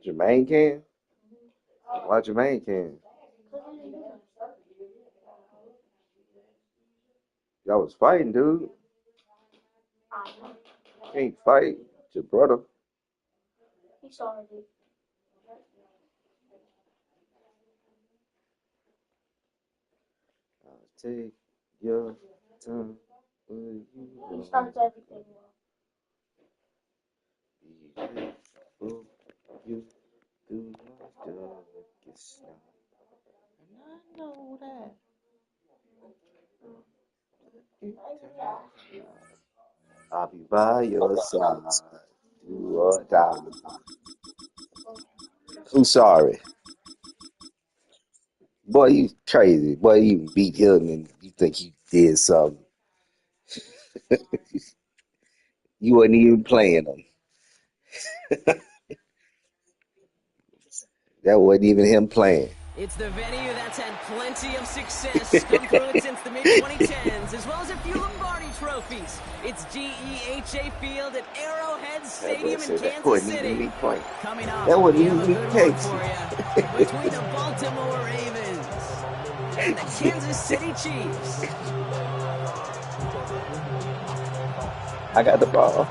Jermaine can? Why Jermaine can? Y'all was fighting, dude. Can't fight your brother. I'll take your time. He starts everything well. You do my darkest night. And I know that. I'll be by your side. Do or die. Who's sorry? Boy, you crazy. Boy, you beat him and you think you did something. You wasn't even playing him. That wasn't even him playing. It's the venue that's had plenty of success come through it since the mid-2010s, as well as a few Lombardi trophies. It's GEHA Field at Arrowhead Stadium in Kansas City. Coming up, that wouldn't even be Texas. For you, between the Baltimore Ravens and the Kansas City Chiefs. I got the ball.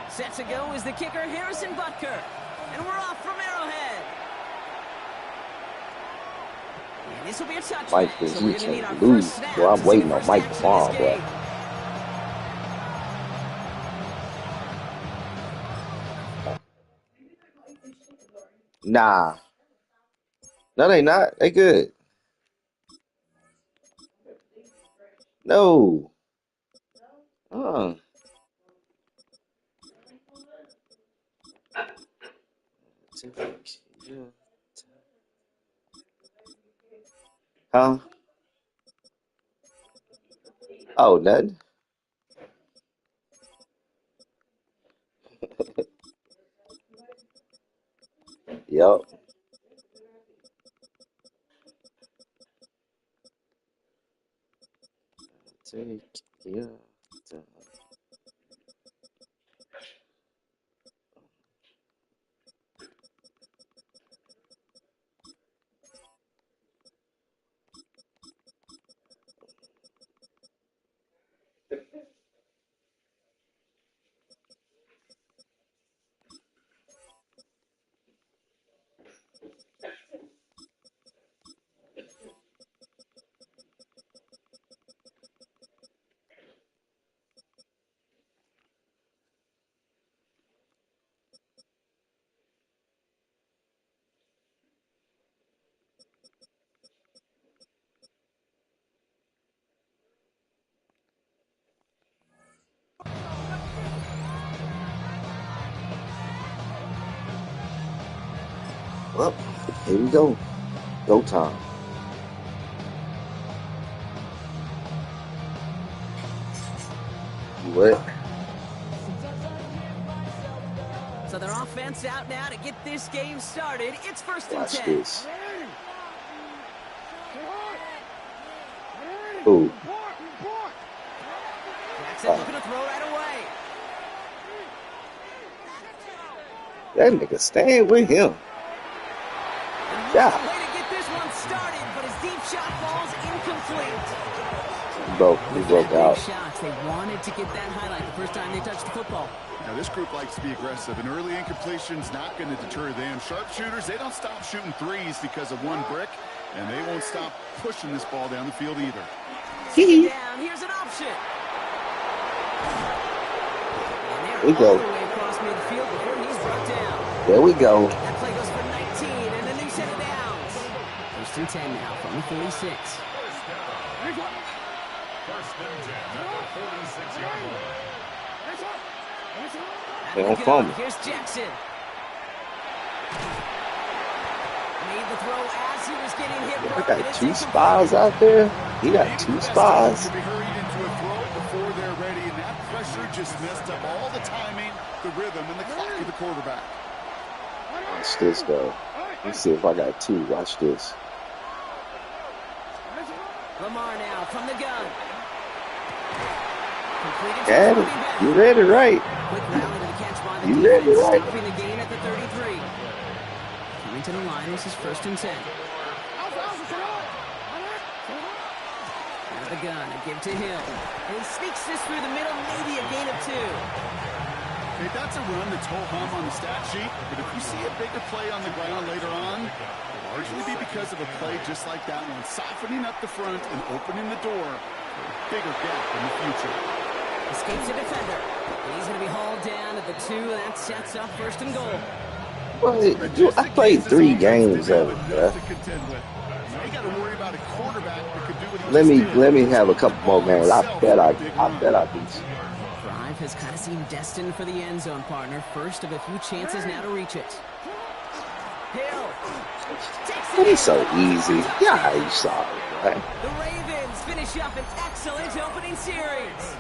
Set to go is the kicker, Harrison Butker. And we're off from Arrowhead. And this will be a touchdown. Mike thinks you can't lose. Well, I'm waiting on Mike tomorrow, boy. Nah. No, they not. They good. No. Huh? Oh, nothing. Yep. Take your time. Well, here we go. Go time. You what? So their offense out now to get this game started. It's first and 10. Watch this. Ooh. Jackson looking to throw right away. That nigga staying with him. Yeah. Way to get this one started, but his deep shot falls incomplete. He broke out. Shots. They wanted to get that highlight the first time they touched the football. Now, this group likes to be aggressive, and early incompletion's not going to deter them. Sharpshooters, they don't stop shooting threes because of one brick, and they won't stop pushing this ball down the field either. Down. Here's an option. We go. There we go. That play goes for 19, and a new set of downs. First and 10 now from the 46. First and 10 at the 46-yard line. They don't fumble. Here's Jackson. Made the throw as he was getting hit. He got two spies out there. He got two spies. To be hurried into a throw before they're ready, and that pressure just messed up all the timing, the rhythm, and the clock of the quarterback. Watch this, though. Let's see if I got two. Watch this. Lamar now from the gun. Completed to Got his it. running back. You read it right. Quick rally to the catch by the You read it defense, right. stopping the gain at the 33. Coming to the line, this is 1st and 10. Out of the gun, a give to Hill. And he sneaks this through the middle, maybe a gain of 2. Okay, that's a run that's ho-hum on the stat sheet, but if you see a bigger play on the ground later on, it'll largely be because of a play just like that one, softening up the front and opening the door for a bigger gap in the future. Escapes a defender. And he's going to be hauled down at the 2, and that sets up 1st and goal. Well, I played 3 games of it, bro. You got to worry about a quarterback that could do what he Let me have a couple more games. I bet I beat you. Drive has kind of seemed destined for the end zone, partner. First of a few chances now to reach it. Hill. But it's so easy. Yeah, you saw it, right? The Ravens finish up an excellent opening series.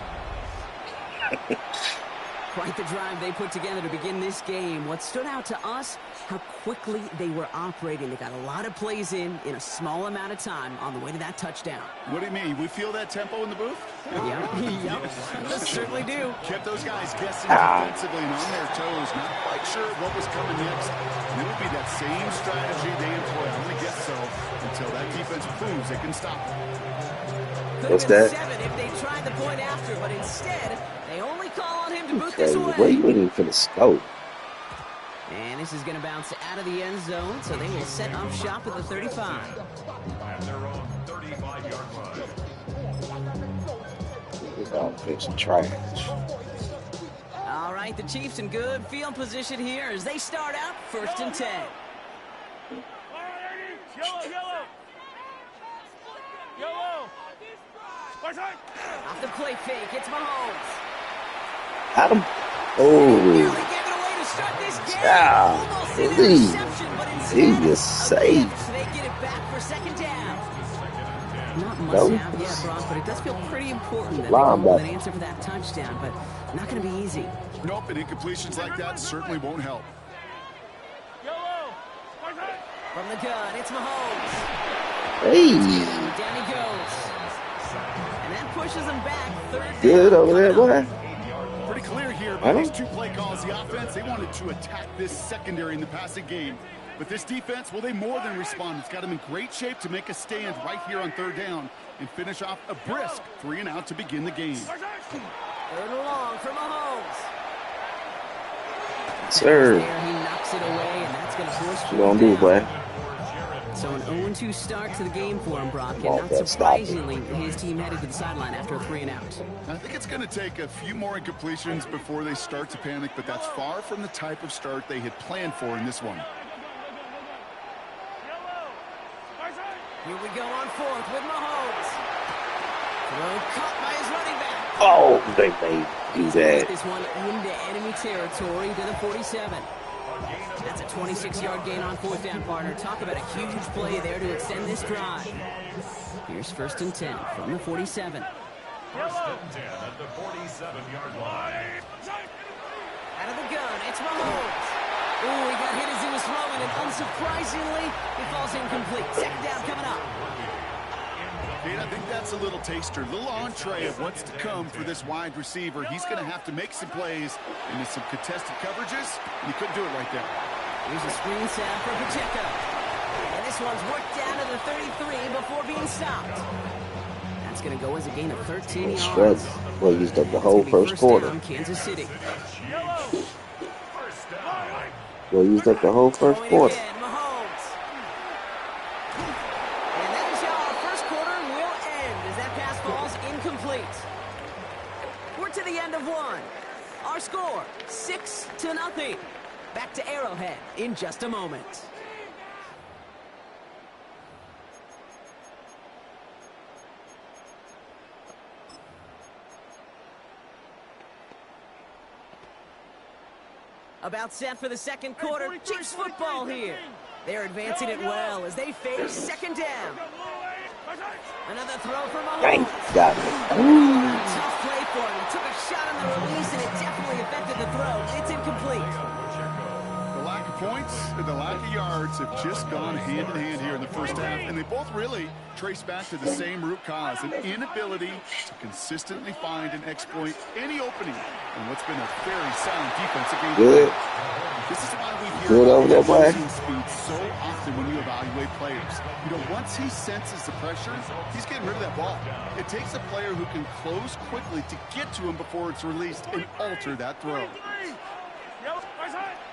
Quite the drive they put together to begin this game. What stood out to us, how quickly they were operating. They got a lot of plays in a small amount of time on the way to that touchdown. What do you mean? We feel that tempo in the booth? Yep. Certainly do. Kept those guys guessing defensively and on their toes, not quite sure what was coming next. And it would be that same strategy they employ, I'm going to guess so, until that defense proves they can stop it. What's that? 7 if they tried the point after, but instead, they only call on him to boot Okay, this away. where you waiting for the scope? And this is going to bounce out of the end zone, so they will set up shop at the 35. At their own 35-yard line. It's all fixed trash. All right, the Chiefs in good field position here as they start out 1st and 10. Off the play fake, it's Mahomes. Got him. Nearly Oh, gave it away to start this game. yeah. Almost an Please. interception, but He instead, is safe. they get it back for 2nd down. Not No. must have yet, Brock, but it does feel pretty important that they come with an answer for that touchdown, but not going to be easy. Nope, and incompletions like that certainly won't help. From the gun, it's Mahomes. Hey, Down he goes. And that pushes him back. 3rd down. good over there, boy. Pretty clear here by these 2 play calls. The offense, they wanted to attack this secondary in the passing game. But this defense, well, they more than respond. It's got them in great shape to make a stand right here on 3rd down and finish off a brisk 3 and out to begin the game. 3rd and long for Mahomes. Sir, There, he knocks it away, and that's going to force what you gonna do, boy? So an 0-2 start to the game for him, Brock, and Oh, not that's stopping. surprisingly, his team headed to the sideline after a 3 and out. I think it's going to take a few more incompletions before they start to panic, but that's far from the type of start they had planned for in this one. Here we go on 4th with Mahomes. Throw caught by his running back. Oh, they may do Put that. this one into enemy territory to the 47. That's a 26-yard gain on 4th down, partner. Talk about a huge play there to extend this drive. Here's 1st and 10 from the 47. 1st and 10 at the 47-yard line. Out of the gun, it's Mahomes. Ooh, he got hit as he was throwing, and unsurprisingly, he falls incomplete. 2nd down coming up. And I think that's a little taster, a little entree of what's to come for this wide receiver. He's going to have to make some plays into some contested coverages, and he couldn't do it right there. Here's a screen set for Pacheco. And this one's worked down to the 33 before being stopped. That's going to go as a gain of 13 yards. Shred. Well, used up the whole first quarter. Down, Kansas City. Well, used up the whole first Going quarter. again, Mahomes. And that is how our first quarter will end as that pass falls incomplete. We're to the end of 1. Our score, 6-0. Back to Arrowhead in just a moment. About set for the 2nd quarter. Chiefs football here. They're advancing it well as they face 2nd down. Another throw for Dang, Mahomes. got it. Tough play for him. He took a shot on the release, and it definitely affected the throw. It's incomplete. For lack of points and the lack of yards have just gone hand in hand here in the first half, and they both really trace back to the same root cause, an inability to consistently find and exploit any opening in what's been a very sound defensive game. Good. This is why we hear Good over there, about boy. losing speed so often when you evaluate players. You know, once he senses the pressure, he's getting rid of that ball. It takes a player who can close quickly to get to him before it's released and alter that throw.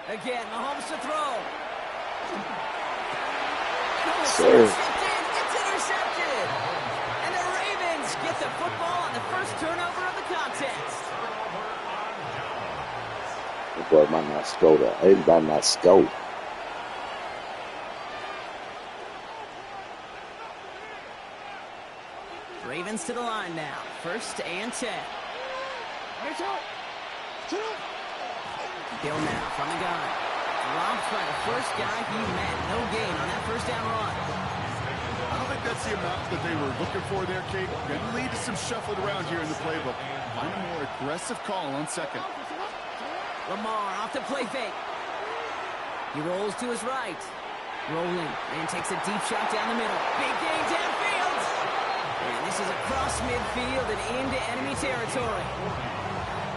Again, Mahomes to throw. Sir. It's intercepted. And the Ravens get the football on the first turnover of the contest. That boy might not score that. He might not score. Ravens to the line now. 1st and 10. Bill now from the gun. Dropped by the first guy he met. No gain on that first down run. I don't think that's the amount that they were looking for there, Kate. Going to lead to some shuffling around here in the playbook. Find a more aggressive call on second. Lamar off the play fake. He rolls to his right. Rolling and takes a deep shot down the middle. Big gain downfield. And this is across midfield and into enemy territory.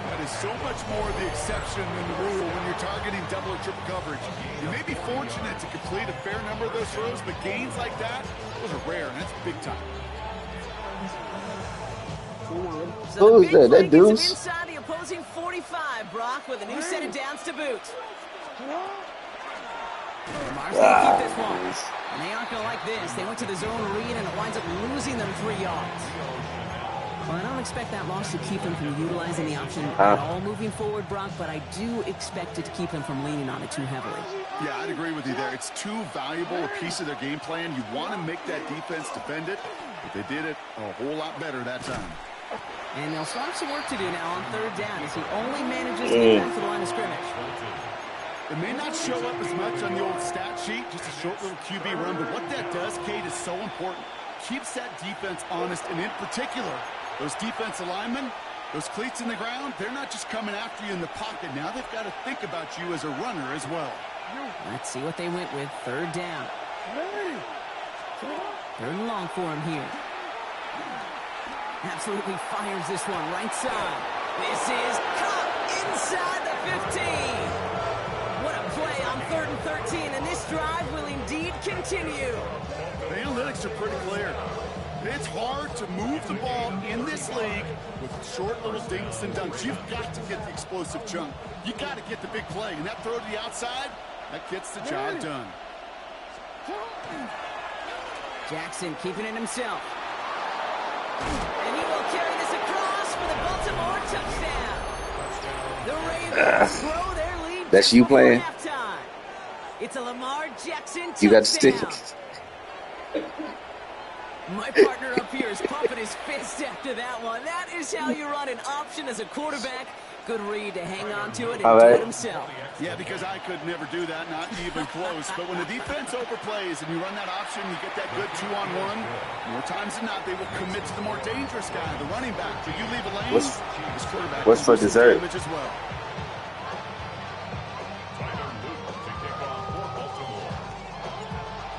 That is so much more the exception than the rule when you're targeting double or triple coverage. You may be fortunate to complete a fair number of those throws, but gains like that, those are rare, and that's big time. So Who's that? That dude? inside the opposing 45, Brock, with a new set of downs to boot. Lamar's going to keep this one. And they aren't going to like this. They went to the zone read, and it winds up losing them 3 yards. Well, I don't expect that loss to keep them from utilizing the option at all moving forward, Brock, but I do expect it to keep them from leaning on it too heavily. Yeah, I'd agree with you there. It's too valuable a piece of their game plan. You want to make that defense defend it, but they did it a whole lot better that time. And they'll still have some work to do now on 3rd down as he only manages to get back to the line of scrimmage. It may not show up as much on the old stat sheet, just a short little QB run, but what that does, Kate, is so important. Keeps that defense honest, and in particular, those defensive linemen, those cleats in the ground, they're not just coming after you in the pocket. Now they've got to think about you as a runner as well. Let's see what they went with. 3rd down. 3rd and long for him here. Absolutely fires this one right side. This is caught inside the 15. What a play on 3rd and 13, and this drive will indeed continue. The analytics are pretty clear. It's hard to move the ball in this league with short little dinks and dunks. You've got to get the explosive chunk. You got to get the big play, and that throw to the outside, that gets the job done. Jackson keeping it himself. And he will carry this across for the Baltimore touchdown. The Ravens grow their lead. That's you playing? Halftime. It's a Lamar Jackson touchdown. You got the stick. My partner up here is pumping his fist after that one. That is how you run an option as a quarterback. Good read to hang on to it and do it himself. Yeah, because I could never do that, not even close. But when the defense overplays and you run that option, you get that good 2-on-1. More times than not, they will commit to the more dangerous guy, the running back. But you leave a lane, this quarterback what's for dessert? As well.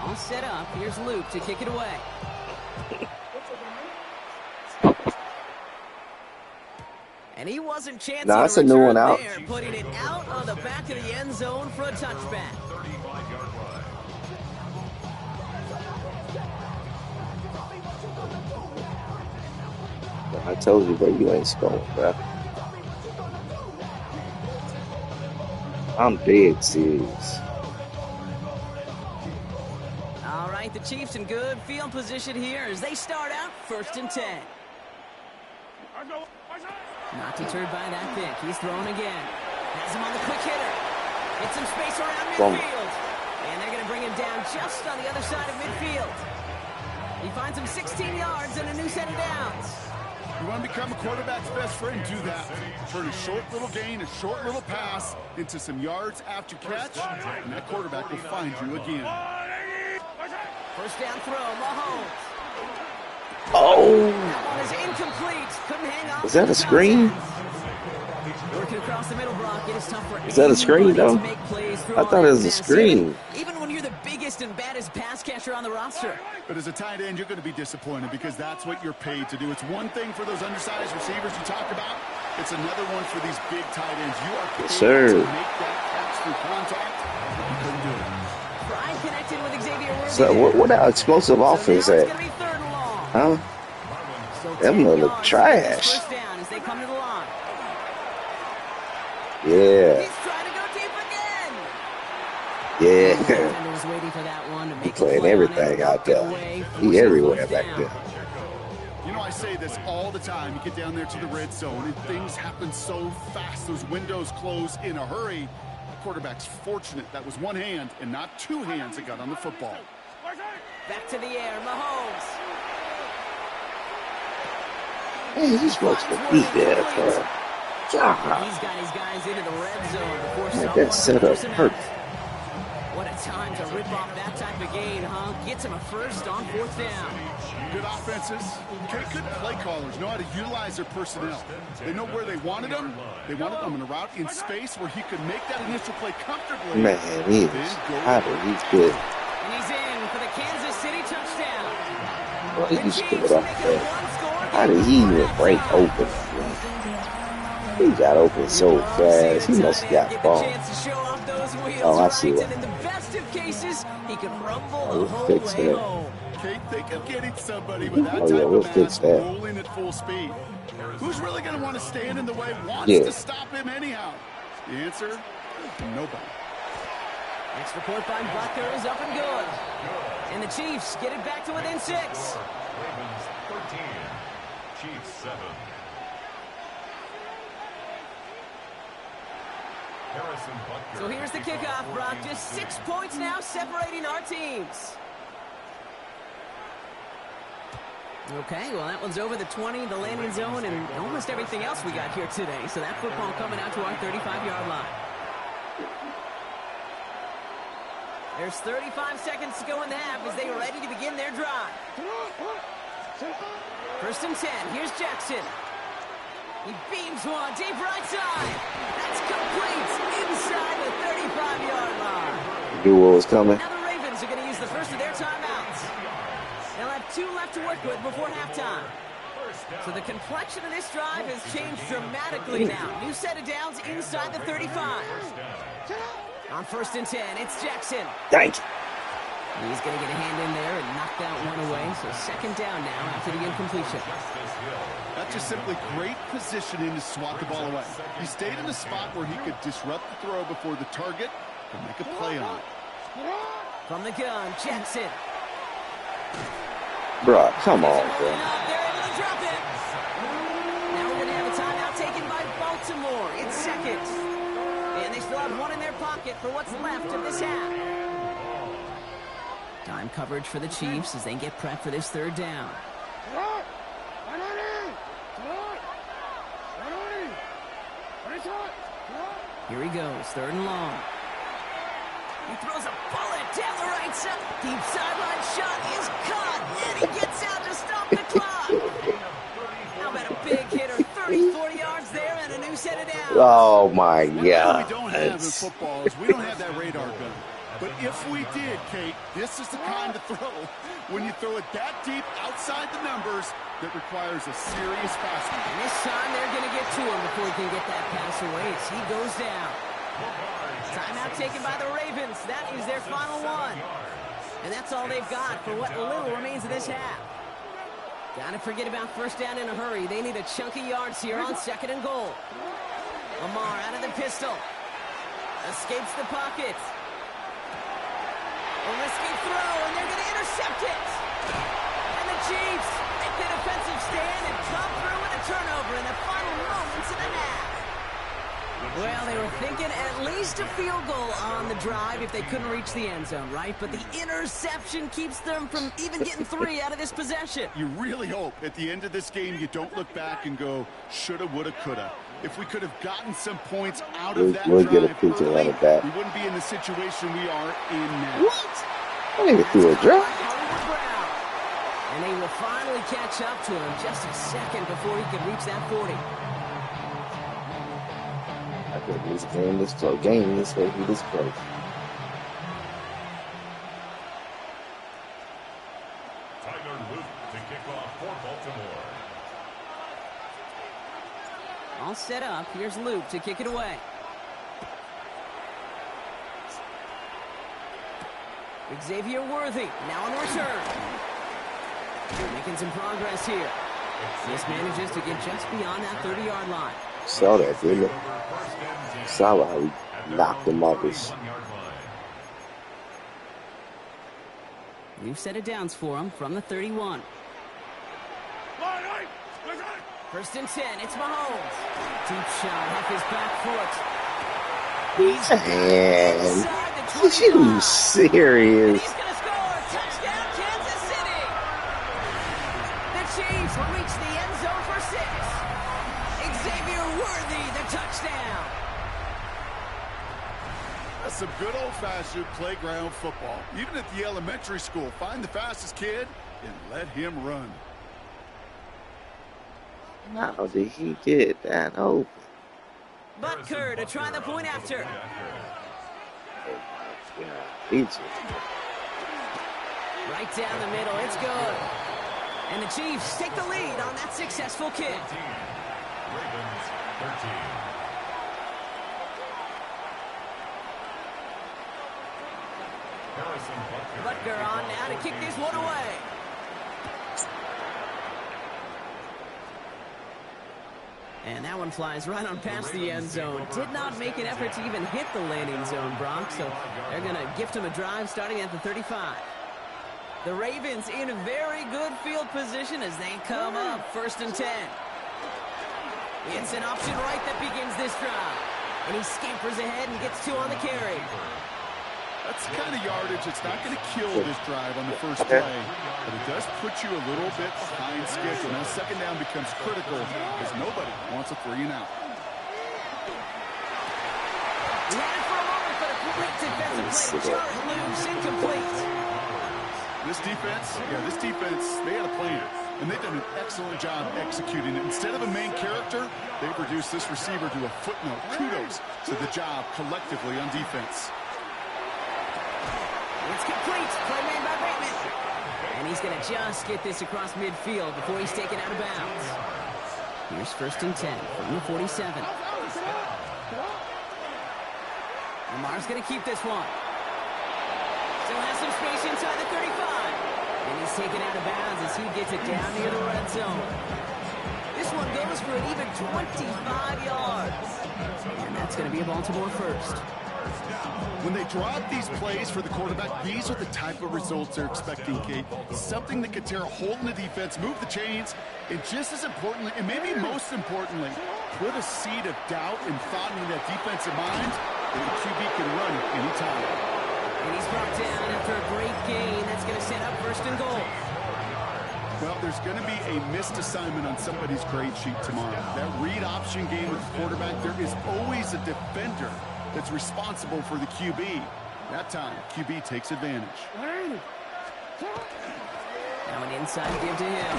All set up. Here's Luke to kick it away. And he wasn't chancing nah, that's a new one out. There, putting it out on the back of the end zone for a touchback. I told you, bro, you ain't scoring, bro. I'm dead serious. All right, the Chiefs in good field position here as they start out 1st and 10. Not deterred by that pick. He's throwing again. Has him on the quick hitter. Get some space around midfield. And they're going to bring him down just on the other side of midfield. He finds him 16 yards and a new set of downs. You want to become a quarterback's best friend, do that. Turn a short little gain, a short little pass into some yards after catch, and that quarterback will find you again. 1st down throw, Mahomes. Oh! That one is incomplete. Couldn't hang on. Was that a screen? Working across the middle, Brock. It is tough for Is that a screen, though? to make plays through I all thought it that was a mess, screen. even when you're the biggest and baddest pass catcher on the roster. But as a tight end, you're going to be disappointed because that's what you're paid to do. It's one thing for those undersized receivers you talk about. It's another one for these big tight ends. You are paid to make that catch through contact. You couldn't do it. Pride connected with Xavier Worthy. So what our explosive offense at? Huh? Them look trash. First down as they come to the line. Yeah. He's trying to go deep again. Yeah. Defender was waiting for that one to make He playing everything out there. He everywhere back there. You know, I say this all the time. You get down there to the red zone, and things happen so fast. Those windows close in a hurry. The quarterback's fortunate that was one hand and not two hands that got on the football. Back to the air, Mahomes. Hey, he's supposed to beat that. God. He's got his guys into the red zone before That setup hurt. What a time to rip off that type of gain, huh? Gets him a first on fourth down. Good offenses. Good play callers know how to utilize their personnel. They know where they wanted them. They wanted them in a route in space where he could make that initial play comfortably. Man, he is hot. He's good. And he's in for the Kansas City touchdown. Well, he just put it off there. How did he even break open? He got open so fast. He must have got ball. Oh, I see what. In the best of cases, he can rumble Oh, the whole we'll fix way that. home. Can't think of getting somebody with that Oh, yeah, type we'll of fix mass that. rolling at full speed. Who's really going to want to stand in the way? Wants Yeah. to stop him anyhow? The answer? Nobody. Extra point by Butker is up and good. And the Chiefs get it back to within 6. Ravens 13, Chiefs 7. Harrison Butker. So here's the kickoff, Brock. Just 6 points now separating our teams. Okay, well, that one's over the 20, the landing zone, and almost everything else we got here today. So that football coming out to our 35-yard line. There's 35 seconds to go in the half as they are ready to begin their drive. First and 10. Here's Jackson. He beams one deep right side. That's complete inside the 35-yard line. Knew what was coming. Now the Ravens are going to use the first of their timeouts. They'll have 2 left to work with before halftime. So the complexion of this drive has changed dramatically now. New set of downs inside the 35. On first and 10, it's Jackson. Thank you. He's going to get a hand in there and knock that one away. So second down now after the incompletion. That's just simply great positioning to swat the ball away. He stayed in a spot where he could disrupt the throw before the target could make a play on it. From the gun, Jackson. Bro, come on, bro. They're able to drop it. Now we're going to have a timeout taken by Baltimore. It's second. And they still have one in their pocket for what's left of this half. Time coverage for the Chiefs as they get prepped for this third down. Here he goes, third and long. He throws a bullet down the right side. Deep sideline shot is caught, and he gets out to stop the clock. How about a big hitter, 30, 40 yards there, and a new set of downs. Oh, my What God. we don't have in football is we don't have that radar gun. But if we did, Kate, this is the kind of throw, when you throw it that deep outside the numbers, that requires a serious fastball. And this time they're going to get to him before he can get that pass away as he goes down. Timeout taken by the Ravens. That is their final one. And that's all they've got for what little remains of this half. Gotta forget about first down in a hurry. They need a chunky yards here on second and goal. Lamar out of the pistol. Escapes the pocket. A risky throw, and they're going to intercept it. And the Chiefs make the defensive stand and come through with a turnover in the final moments of the half. Well, they were thinking at least a field goal on the drive if they couldn't reach the end zone, right? But the interception keeps them from even getting 3 out of this possession. You really hope at the end of this game you don't look back and go, shoulda, woulda, coulda. If we could have gotten some points out of that We'll drive get a picture early, of it back. we wouldn't be in the situation we are in now. What? I didn't do a drop. And they will finally catch up to him just a second before he can reach that 40. This game is close. Game is supposed to be this close. To kick off for Baltimore. All set up. Here's Luke to kick it away. Xavier Worthy now on return. Making some progress here. This manages to get just beyond that 30-yard line. Saw that, didn't you? Saw how he knocked him off his. New set of downs for him from the 31. First and 10, it's Mahomes. Deep shot off his back foot. He's Man, inside the are you 25. serious? He's going to score. Touchdown, Kansas City. The Chiefs will reach the end zone for 6. Xavier Worthy, the touchdown. That's some good old-fashioned playground football. Even at the elementary school, find the fastest kid and let him run. How did he get that open? Butker to try the point after. Oh my God. He just, Right down the middle, it's good. And the Chiefs take the lead on that successful kick. Ravens 13. Butker on now to kick this one away. And that one flies right on past the end zone. Did not make an effort to even hit the landing zone, Bronx. So they're going to gift him a drive starting at the 35. The Ravens in a very good field position as they come up first and 10. It's an option right that begins this drive. And he scampers ahead and gets 2 on the carry. That's the kind of yardage that's not going to kill this drive on the first play, but it does put you a little bit behind schedule. Now second down becomes critical because nobody wants a 3 and out. He had it for a moment, but a great defensive play. Jarrett loose, incomplete. This defense, they had a plan, and they've done an excellent job executing it. Instead of a main character, they've reduced this receiver to a footnote. Kudos to the job collectively on defense. It's complete. Play made by Bateman. And he's going to just get this across midfield before he's taken out of bounds. Here's first and 10 from the 47. Lamar's going to keep this one. Still has some space inside the 35. And he's taken out of bounds as he gets it down near the red zone. This one goes for an even 25 yards. And that's going to be a Baltimore first. When they drop these plays for the quarterback, these are the type of results they're expecting, Kate. Something that could tear a hole in the defense, move the chains, and just as importantly, and maybe most importantly, put a seed of doubt and thought in that defensive mind that the QB can run at any time. And he's brought down after a great gain. That's going to set up first and goal. Well, there's going to be a missed assignment on somebody's grade sheet tomorrow. That read option game with the quarterback, there is always a defender that's responsible for the QB. That time, QB takes advantage. Now an inside give to him.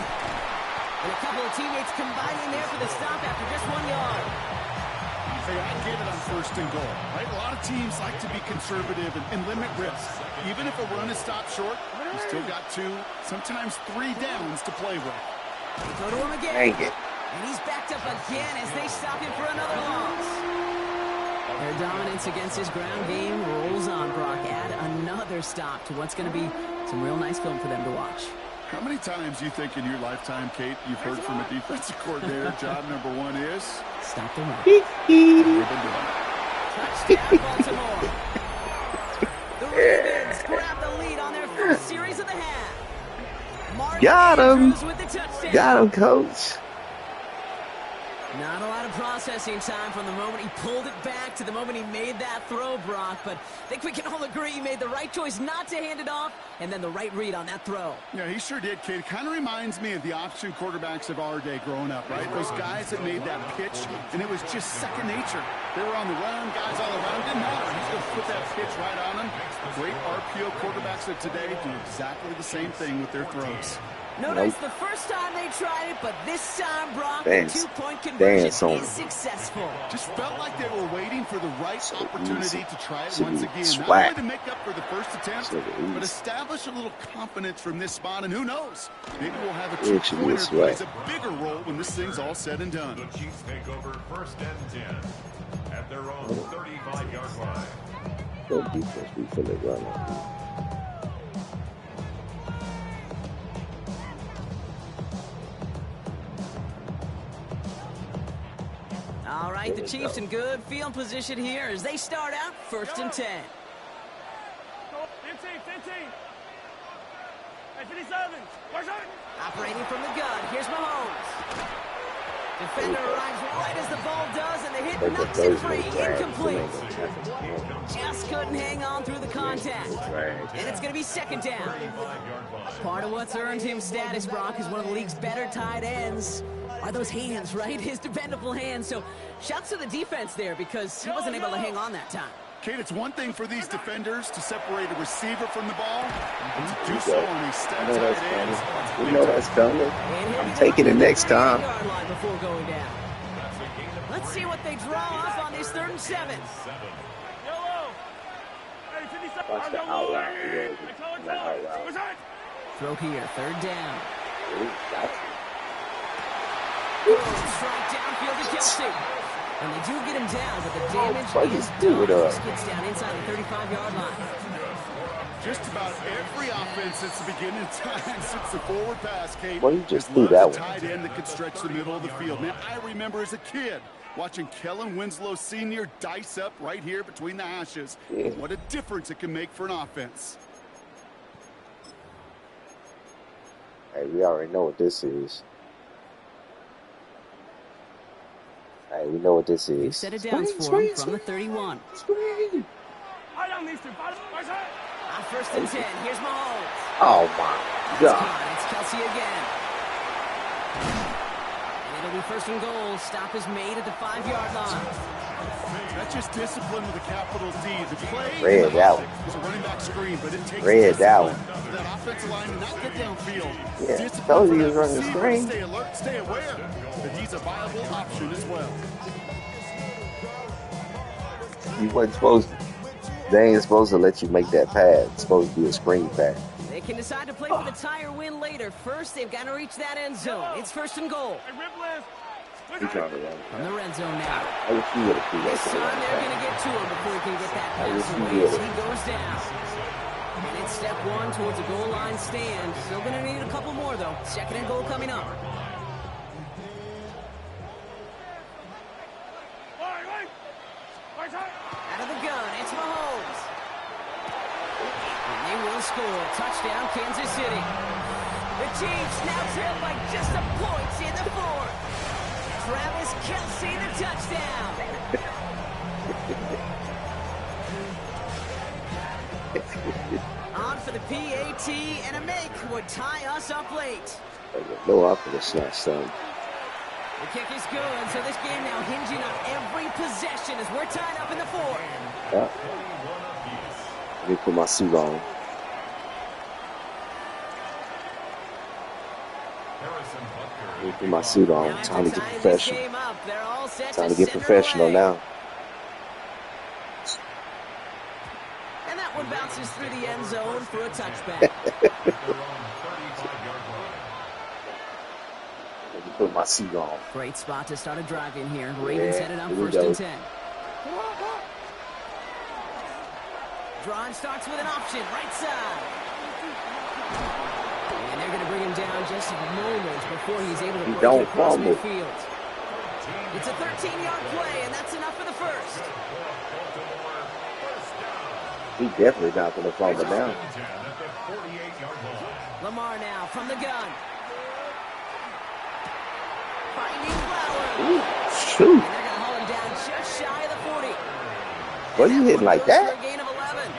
And a couple of teammates combining there for the stop after just 1 yard. Hey, I get it on first and goal, right? A lot of teams like to be conservative and limit risk. Even if a run is stopped short, you still got 2, sometimes 3 downs to play with. They go to him again. dang it. And he's backed up again as they stop him for another loss. Their dominance against his ground game rolls on, Brock. Add another stop to what's going to be some real nice film for them to watch. How many times do you think in your lifetime, Kate, you've heard from a defensive coordinator, job number 1 is? Stop the run. Touchdown, Baltimore. The Ravens grab the lead on their first series of the half. Mark Got him. Andrews with the touchdown. Got him, coach. Not a lot of processing time from the moment he pulled it back to the moment he made that throw, Brock. But I think we can all agree he made the right choice not to hand it off, and then the right read on that throw. Yeah, he sure did, Kate. Kind of reminds me of the option quarterbacks of our day growing up, right? Those guys that made that pitch, and it was just second nature. They were on the run, guys all around. Didn't matter. He's going to put that pitch right on them. Great RPO quarterbacks of today do exactly the same thing with their throws. No Nope. dice the first time they tried it, but this time, Brock, Dance. the two-point conversion Dance on is successful. Just felt like they were waiting for the right opportunity to try it once again. Not swag. only to make up for the first attempt, but establish a little confidence from this spot. And who knows, maybe we'll have a two-pointer that plays a bigger role when this thing's all said and done. The Chiefs take over 1st and 10 at their own 35-yard line. Good defense, we finna run on. All right, the Chiefs in good field position here as they start out 1st and 10. 15. Hey, 57. Operating from the gun, here's Mahomes. Defender arrives right as the ball does, and the hit knocks it free. Incomplete. Just couldn't hang on through the contact. And it's going to be 2nd down. Part of what's earned him status, Brock, is one of the league's better tight ends. Are those hands, right? His dependable hands. So shouts to the defense there because he wasn't able to hang on that time. Kate, it's one thing for these defenders to separate a receiver from the ball, and to do so on these stout tight ends. You know that's coming. I'm taking it next time. Before going down. Let's see what they draw up on this 3rd and 7. Yellow. Hey, 57. Watch the outline. Throw here, 3rd down. Strike downfield to Kelsey. And they do get him down, but the damage is done. This gets down inside the 35-yard line. Just about every offense since the beginning of time, since the forward pass, Kate. Well, you just threw that one. Tight end that could stretch the middle of the field. Man, I remember as a kid watching Kellen Winslow Sr. dice up right here between the hashes. Yeah. What a difference it can make for an offense. Hey, we already know what this is. Hey, we know what this They is. set it down for him from the 31. Screen. I don't need to. On 1st and 10, here's Mahomes. Oh my God. It's Kelsey again. And it'll be 1st and goal. Stop is made at the 5-yard line. That's just discipline with a capital D. The play Red out. is a running back screen, but it takes Red out. for that offensive line to not get downfield. Yeah, Discipline told for you he that was running the receiver to screen. Stay alert, stay aware that he's a viable option as well. You wasn't supposed to. They ain't supposed to let you make that pass. It's supposed to be a screen pass. They can decide to play for the tire win later. First, they've got to reach that end zone. It's 1st and goal. Hey, Ripley. He's trying to run. From the red zone now. I wish you would have threw that This to the time right they're going to pass. get to him before he can get that I pass wish he away would. as he goes down. And it's step 1 towards a goal line stand. Still going to need a couple more, though. 2nd and goal coming up. Out of the gun, it's Mahomes. And they will score. Touchdown, Kansas City. The Chiefs now trail by just a point in the 4th. Travis Kelsey, the touchdown. On for the PAT, and a make would tie us up late. No offense, not son. The kick is good, so this game now hinging on every possession as we're tied up in the 4th. Yeah. Let me put my suit on. Let me put my suit on. Now Time to get tie this professional. game up. They're all set Time to get send her professional away. now. And that one bounces through the end zone for a touchback. Let me put my suit on. Great spot to start a drive in here. Ravens Yeah, headed up here we 1st go. and 10. Drive starts with an option, right side. And they're going to bring him down just moments before he's able to break don't it across fumble. midfield. It's a 13-yard play, and that's enough for the 1st. He definitely not going to fumble now. Lamar now from the gun. Finding Flowers. Ooh, And shoot. they're going to haul him down just shy of the 40. What are you hitting like Goes for that? a gain of 11.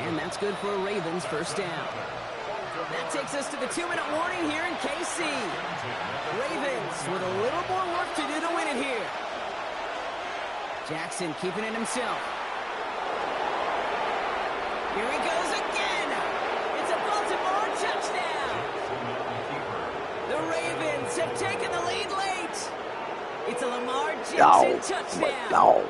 And that's good for a Ravens 1st down. That takes us to the 2-minute warning here in KC. Ravens with a little more work to do to win it here. Jackson keeping it himself. Here he goes again. It's a Baltimore touchdown. Ravens have taken the lead late. It's a Lamar Dog. Jackson touchdown. Dog.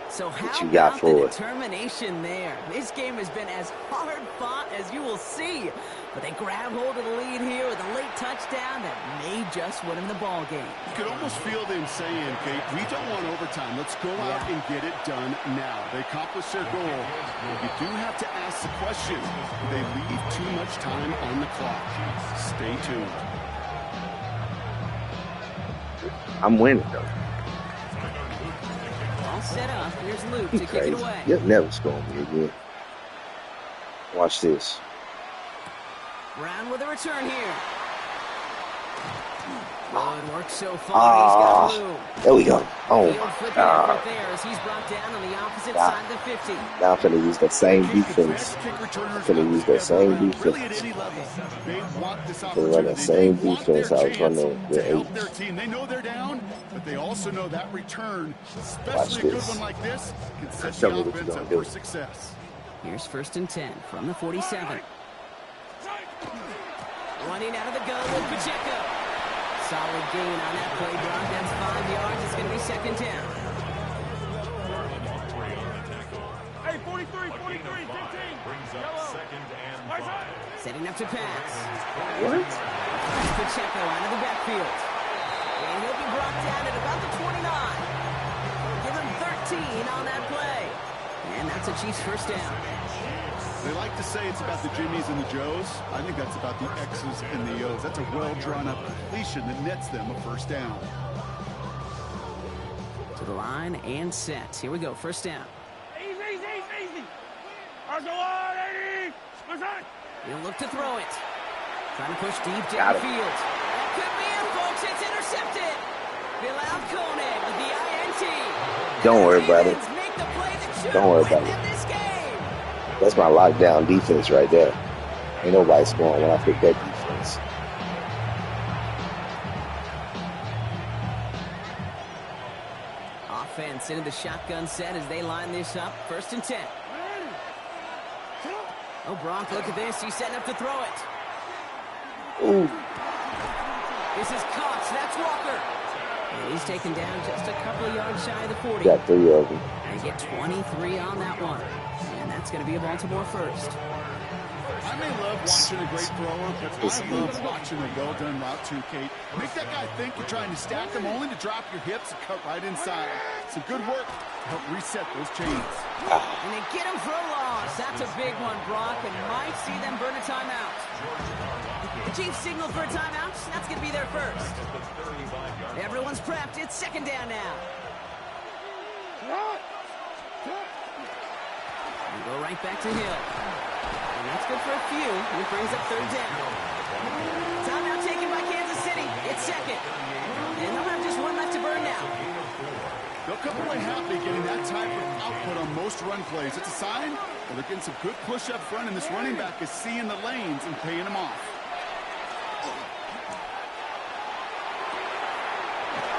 So What how you got about the for us? determination there? This game has been as hard fought as you will see. But they grab hold of the lead here with a late touchdown that may just win them the ball game. You could almost feel them saying, Kate, we don't want overtime. Let's go out and get it done now. They accomplished their goal. You do have to ask the question, do they leave too much time on the clock? Stay tuned. I'm winning, though. All set up. Here's Luke You to kick crazy. it away. You'll never score me again. Watch this. Brown with a return here. Oh, it worked so far. He's got Lou. There we go. Oh, Field my flipping God. effort there as he's brought down on the opposite side of the 50. Now I'm finna use that same Kate, the defense. best kick returners Finna use that same really at defense. any level. They want this Finna run that opportunity. same They want their defense I was chance running to with help their 8. team. They know they're down, but they also know that return, Watch especially a good this. one like this, can set Tell the me what you offense gonna up do. for success. Here's 1st and 10 from the 47. Running out of the gun with Pacheco. Solid gain on that play, Brock. That's 5 yards. It's going to be 2nd down. Hey, 43, 15. Brings up Yellow. 2nd and Right 5. side. Setting up to pass. What? That's Pacheco out of the backfield. And he'll be brought down at about the 29. Give him 13 on that play. And that's a Chiefs 1st down. They like to say it's about the Jimmies and the Joes. I think that's about the X's and the O's. That's a well-drawn-up completion that nets them a 1st down. To the line and set. Here we go. 1st down. Easy. Arsenal on, 80. Right side. He'll look to throw it. Trying to push deep Got it. downfield. That could be it, folks. It's intercepted. Bilal Koenig with the INT. Don't worry about it. Ravens make the play that should Don't worry win about them it. this game. That's my lockdown defense right there. Ain't nobody scoring when I pick that defense. Offense into the shotgun set as they line this up. 1st and 10. Oh, Bronk, look at this. He's setting up to throw it. Ooh, This is Cox. That's Walker. And he's taken down just a couple of yards shy of the 40. got 3 of them. They get 23 on that one. And that's going to be a Baltimore 1st. I may love watching a great thrower, but It's I love watching a well-done route too, Kate. Make that guy think you're trying to stack him only to drop your hips and cut right inside. Some good work to help reset those chains. And they get him for a loss. That's a big one, Brock, and might see them burn a timeout. The Chiefs signal for a timeout. That's going to be their 1st. Everyone's prepped. It's 2nd down now. We go right back to Hill. And that's good for a few. It brings up 3rd down. Timeout taken by Kansas City. It's 2nd. And they'll have just one left to burn now. They'll come away happy getting that type of output on most run plays. It's a sign that they're getting some good push up front, and this running back is seeing the lanes and paying them off.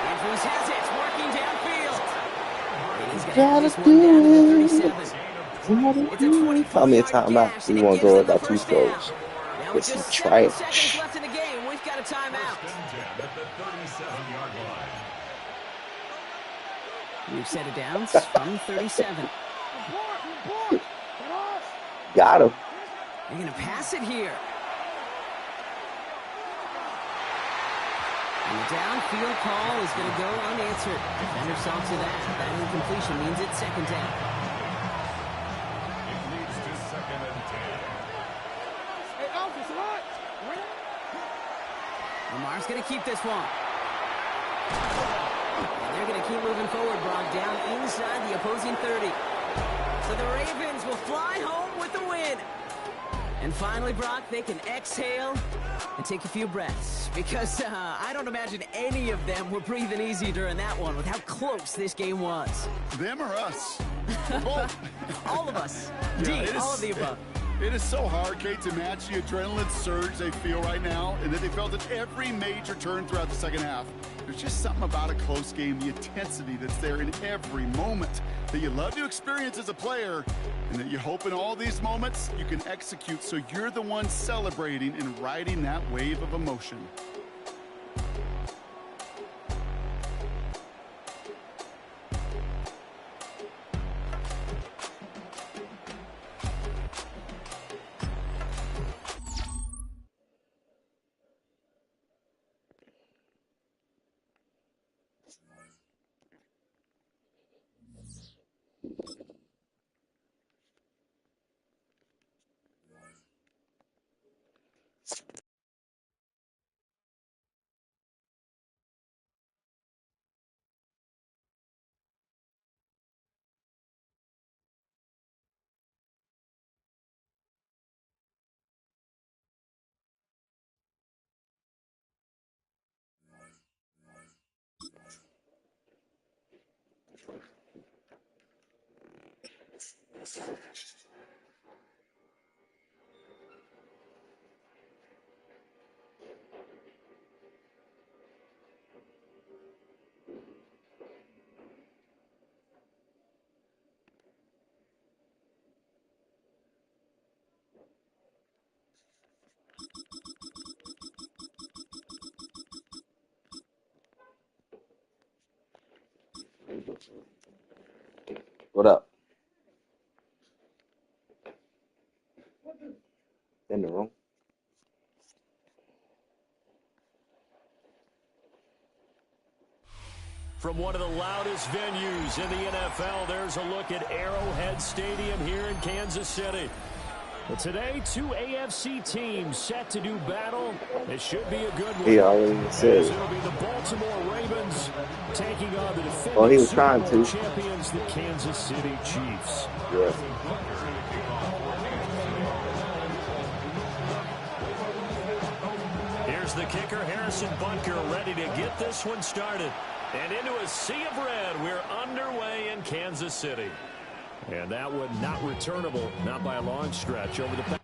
Andrews has it, working downfield. And he's Gotta got this one down to the 37. It's a 24-yard Tell me a timeout. gash, We and it want to gives throw them it the by 2 1st down. throws. Now with With some just 7 seconds trash. left in the game, we've got a timeout. At the 37-yard line. We've set it down from 37. Got him. They're going to pass it here. And the downfield call is going to go unanswered. Defender saw to that. That incompletion means it's 2nd down. It leads to 2nd and 10. Lamar's going to keep this one. And they're going to keep moving forward, Brock, down inside the opposing 30. So the Ravens will fly home with the win. And finally, Brock, they can exhale and take a few breaths. Because I don't imagine any of them were breathing easy during that one with how close this game was. Them or us? Both. All of us. D, Yeah, all of the above. It is so hard, Kate, to match the adrenaline surge they feel right now and that they felt at every major turn throughout the second half. There's just something about a close game, the intensity that's there in every moment that you love to experience as a player, and that you hope in all these moments you can execute so you're the one celebrating and riding that wave of emotion. What up? In the room. From one of the loudest venues in the NFL, there's a look at Arrowhead Stadium here in Kansas City. But today, two AFC teams set to do battle. It should be a good one. He already said. It'll be the Baltimore Ravens taking on the defending He was Super trying Bowl to. champions, the Kansas City Chiefs. Yeah. Here's the kicker, Harrison Butker, ready to get this one started. And into a sea of red, we're underway in Kansas City. And that one not returnable, not by a long stretch over the...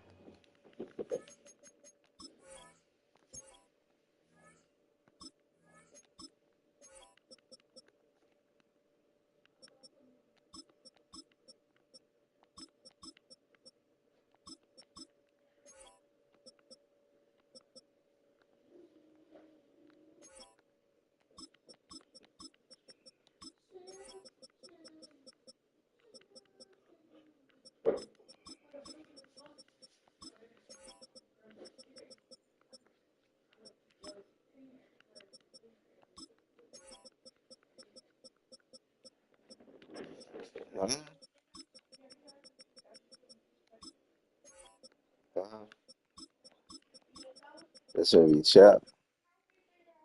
That's gonna be Chap.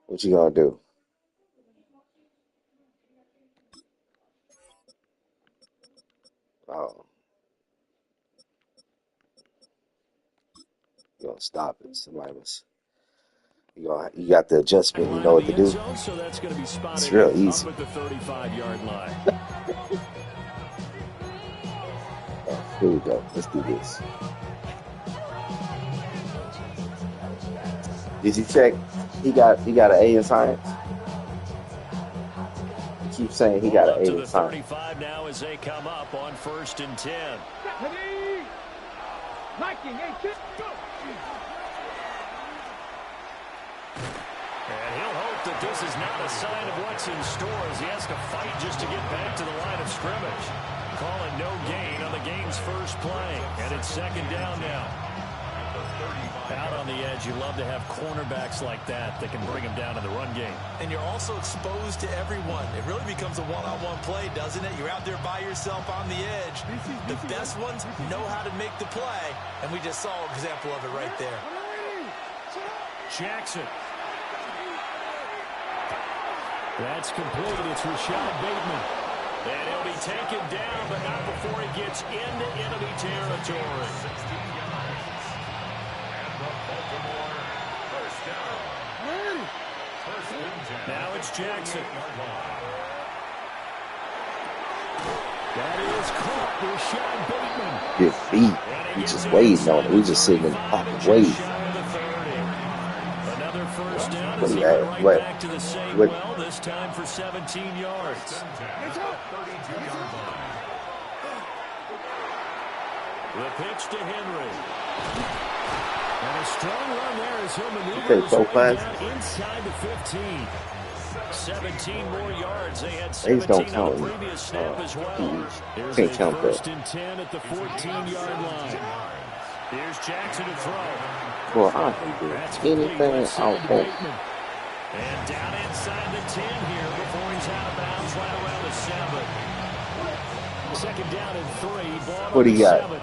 What you gonna do? Oh, you gonna stop it? Somebody must. You got the adjustment. You know what to do. So that's going to be spotted It's real easy. up at the 35-yard line. Here we go. Let's do this. Did you check? He got an A in science. He keeps saying he got an A in science. 35 now as they come up on 1st and 10. And he'll hope that this is not a sign of what's in store as he has to fight just to get back to the line of scrimmage. Calling no gain on the game's first play. And it's 2nd down now. Out on the edge, you love to have cornerbacks like that can bring him down in the run game. And you're also exposed to everyone. It really becomes a one-on-one play, doesn't it? You're out there by yourself on the edge. The best ones know how to make the play, and we just saw an example of it right there. Jackson. That's completed. It's Rashad Bateman. And he'll be taken down, but not before he gets into enemy territory. Now it's Jackson. That is caught with Sean Bateman. Good feet. We just waiting on it. We just sitting in the pocket waiting. Another first down What as do he you went have? right What? back to the same What? well, this time for 17 yards. The pitch to Henry. And a strong run there as he'll maneuver his way down inside the 15. 17 more yards. They had 17 on the previous snap as well. Here's a first and 10 at the 14-yard line. Here's Jackson to throw. Well, I can do anything I want. And down inside the 10 here before he's out of bounds right around the 7. Second down and 3. Ball What do you got? 7.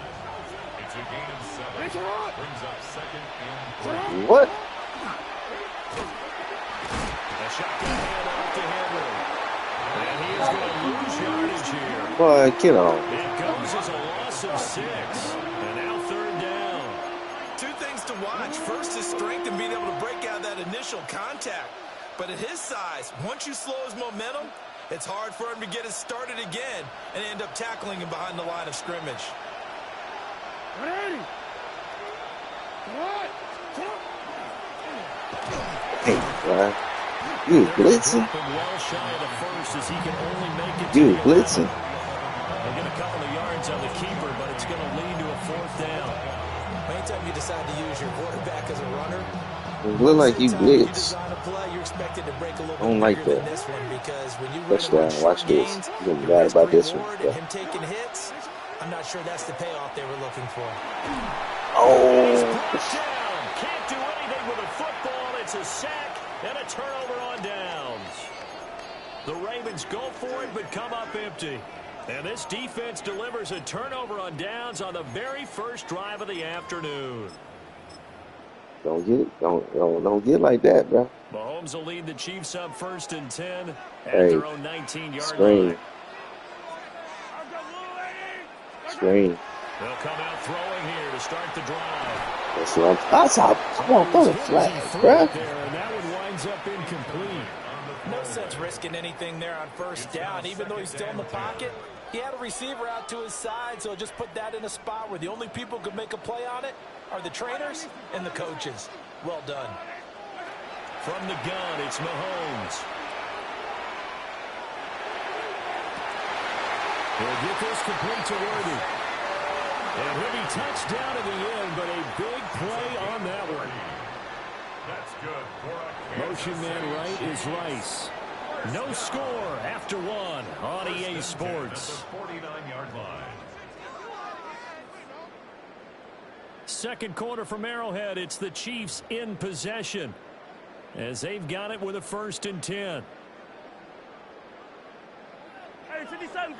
It's a gain of 7. Brings up second and 3. What? A shotgun handoff to Henry. And he is going to lose yardage here. Boy, get on. It goes as a loss of 6. And now third down. Two things to watch. First, his strength and being able to break out that initial contact. But at his size, once you slow his momentum, it's hard for him to get it started again and end up tackling him behind the line of scrimmage. Hey, bro. You blitzing? Well shy of the first as he can only make it. You blitzing? They'll get a couple of yards on the keeper, but it's going to lead to a fourth down. Anytime you decide to use your quarterback as a runner, It look like you blitz. I don't like that. Touchdown. Watch this. You're gonna be mad about this one. Yeah. Him taking hits, I'm not sure that's the payoff they were looking for. Oh. Can't do anything with a football. It's a sack and a turnover on downs. The Ravens go for it but come up empty. And this defense delivers a turnover on downs on the very first drive of the afternoon. Don't get like that, bro. Mahomes will lead the Chiefs up first and 10 at Hey, their own 19-yard screen. line. Screen. They'll come out throwing here to start the drive. That's what I want to throw the flag, bro. There, and that one winds up incomplete. No sense risking anything there on first down. Even though he's still in the pocket, he had a receiver out to his side, so just put that in a spot where the only people who could make a play on it are the trainers and the coaches. Well done. From the gun, it's Mahomes. He'll get this complete to Worthy. And he'll be touched down in the end, but a big play on that one. That's good. Motion man right is Rice. No score after one on EA Sports. 49-yard line. Second quarter from Arrowhead. It's the Chiefs in possession as they've got it with a first and 10. Hey, 57,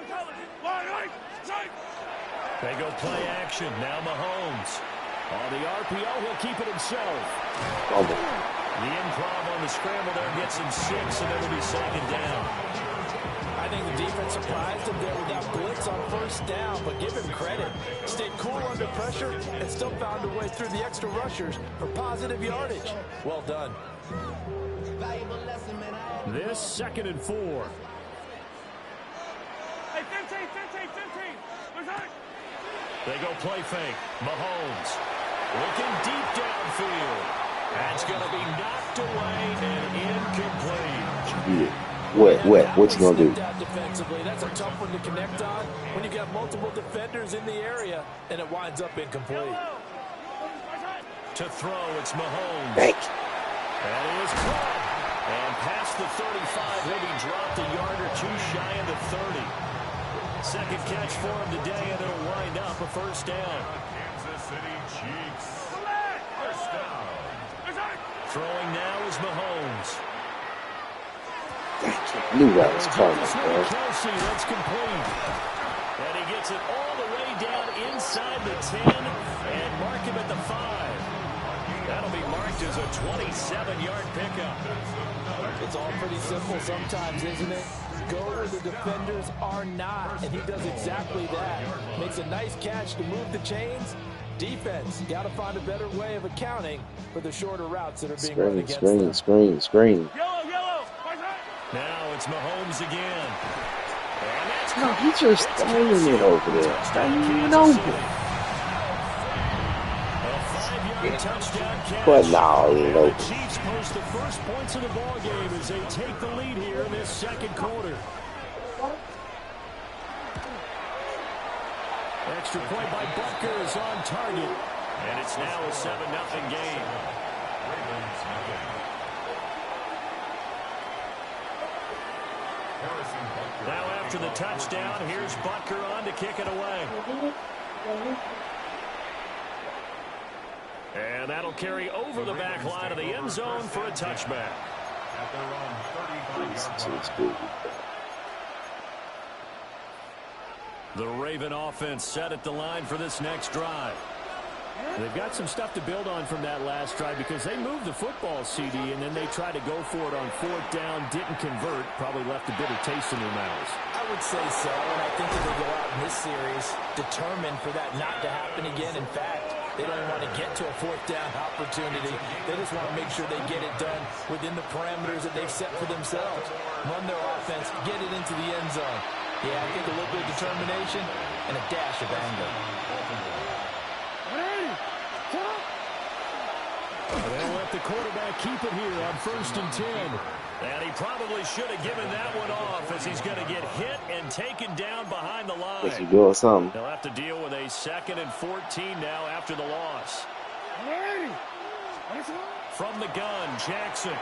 colors. Right. They go play action. Now Mahomes. On the RPO, he'll keep it himself. The improv on the scramble there gets him 6, and it'll be second down. I think the defense surprised him there with that blitz on first down, but give him credit. Stayed cool under pressure and still found a way through the extra rushers for positive yardage. Well done. This second and 4. Hey, 15. They go play fake. Mahomes looking deep downfield. That's going to be knocked away and incomplete. What you going to do? Defensively, that's a tough one to connect on when you got multiple defenders in the area and it winds up incomplete. To throw, it's Mahomes. Thank That is caught. And past the 35, he'll be dropped a yard or two shy of the 30. Second catch for him today, and it'll wind up a first down. Kansas City Chiefs. First down. Throwing now is Mahomes. Knew that was coming, bro. Kelsey, that's complete. And he gets it all the way down inside the 10 and mark him at the 5. That'll be marked as a 27-yard pickup. It's all pretty simple sometimes, isn't it? Go where the defenders are not, and he does exactly that. Makes a nice catch to move the chains. Defense, got to find a better way of accounting for the shorter routes that are being run against them. Screen. Yellow. Now it's Mahomes again. No, he's just throwing it over there. It's not even open. But no, he ain't open. The Chiefs post the first points of the ball game as they take the lead here in this second quarter. Extra point by Butker is on target. And it's now a 7-0 game. Now after the touchdown, here's Butker on to kick it away. And that'll carry over the back line of the end zone for a touchback. At their own 35-yard line. The Raven offense set at the line for this next drive. They've got some stuff to build on from that last drive because they moved the football, CD, and then they tried to go for it on fourth down, didn't convert, probably left a bitter taste in their mouths. I would say so, and I think that they go out in this series determined for that not to happen again. In fact, they don't want to get to a fourth down opportunity. They just want to make sure they get it done within the parameters that they've set for themselves. Run their offense, get it into the end zone. Yeah, I think a little bit of determination and a dash of anger. They'll let the quarterback keep it here on 1st and 10. And he probably should have given that one off as he's going to get hit and taken down behind the line. Guess you doing something. They'll have to deal with a 2nd and 14 now after the loss. From the gun, Jackson.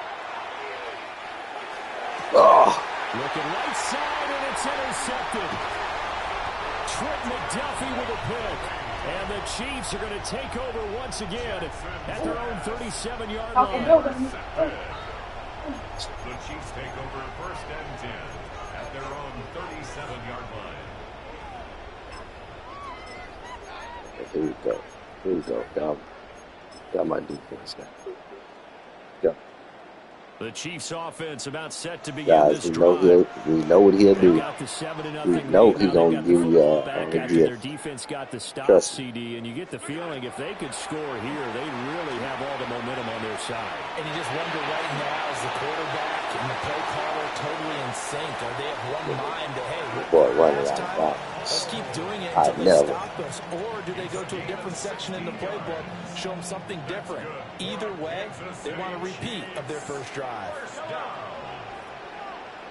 Oh. Looking right side, and it's intercepted. Trent McDuffie with a pick. And the Chiefs are going to take over once again at their own 37-yard line. The Chiefs take over 1st and 10 at their own 37-yard line. Here we go. Here we go. Got my defense now. Go. The Chiefs offense about set to begin Guys, this drive. we know what he'll do. We know he's going to give you their defense got the stop, CD, and you get the feeling if they could score here, they really have all the momentum on their side. And you just wonder right now, is the quarterback and the play caller totally in sync? Are they of one mind that, hey, boy, running out of bounds. Let's keep doing it until they stop us? Or do they go to a different section in the playbook, show them something different? Either way, they want a repeat of their first drive.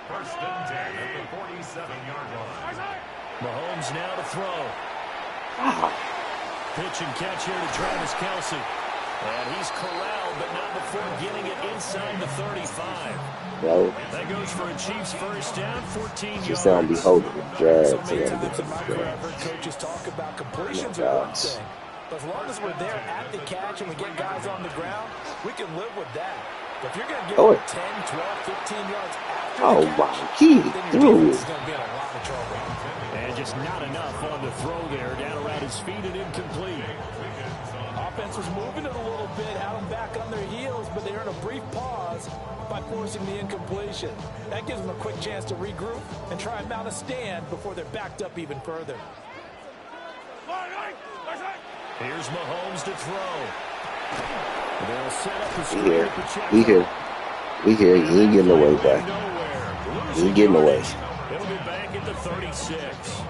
1st and 10 at the 47-yard line. Mahomes now to throw. Pitch and catch here to Travis Kelce. And he's corralled, but not before getting it inside the 35. No. That goes for a Chiefs first down, 14 yards. Just don't be holding the drag. So many times in my career, I've heard coaches talk about completions are one thing. But as long as we're there at the catch and we get guys on the ground, we can live with that. But if you're going to give them 10, 12, 15 yards after the catch, wow, he threw it. He's going to be in a lot of trouble. And just not enough on the throw there, down around his feet and incomplete. Offense was moving it a little bit, had them back on their heels, but they earned a brief pause by forcing the incompletion. That gives them a quick chance to regroup and try and mount a stand before they're backed up even further. Here's Mahomes to throw. They'll set up the screen. We here. He ain't getting away, bro. He ain't getting away. It'll be back at the 36.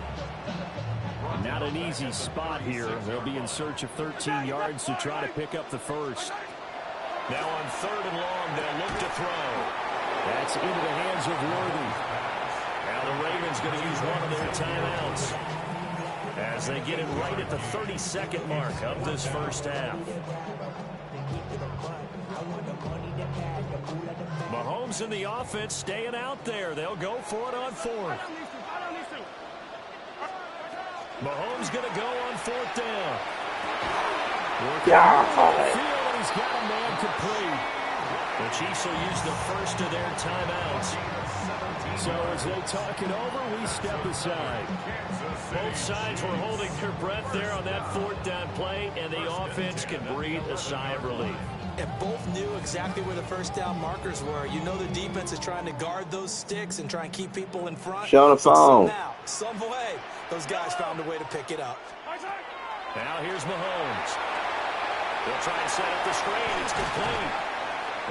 Not an easy spot here. They'll be in search of 13 yards to try to pick up the first. Now on 3rd and long, they'll look to throw. That's into the hands of Worthy. Now the Ravens going to use one of their timeouts as they get it right at the 32nd mark of this first half. Mahomes and the offense staying out there. They'll go for it on 4th. Mahomes going to go on 4th down. And he's got a man complete. The Chiefs will use the first of their timeouts. So as they talk it over, we step aside. Both sides were holding their breath there on that 4th down play, and the offense can breathe a sigh of relief. And both knew exactly where the first down markers were. You know the defense is trying to guard those sticks and try and keep people in front. Show the phone. Somehow, some way, those guys found a way to pick it up. Now here's Mahomes. They'll try and set up the screen. It's complete.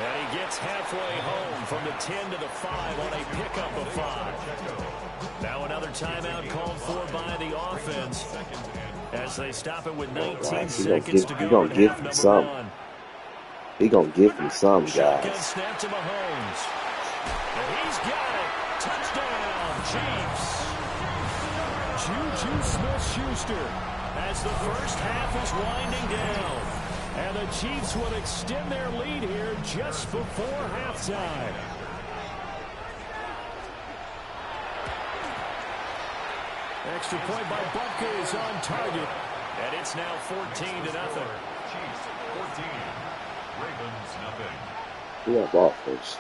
And he gets halfway home from the 10 to the 5 on a pickup of 5. Now another timeout called for by the offense as they stop it with 19 seconds to go. He's going to give him some. He's going to give him some, guys. Shotgun snap to Mahomes. And he's got it. Touchdown, Chiefs. Juju Smith-Schuster as the first half is winding down. And the Chiefs will extend their lead here just before halftime. Extra point by Butker is on target. And it's now 14-0. Chiefs 14. Ravens nothing. We got ball first.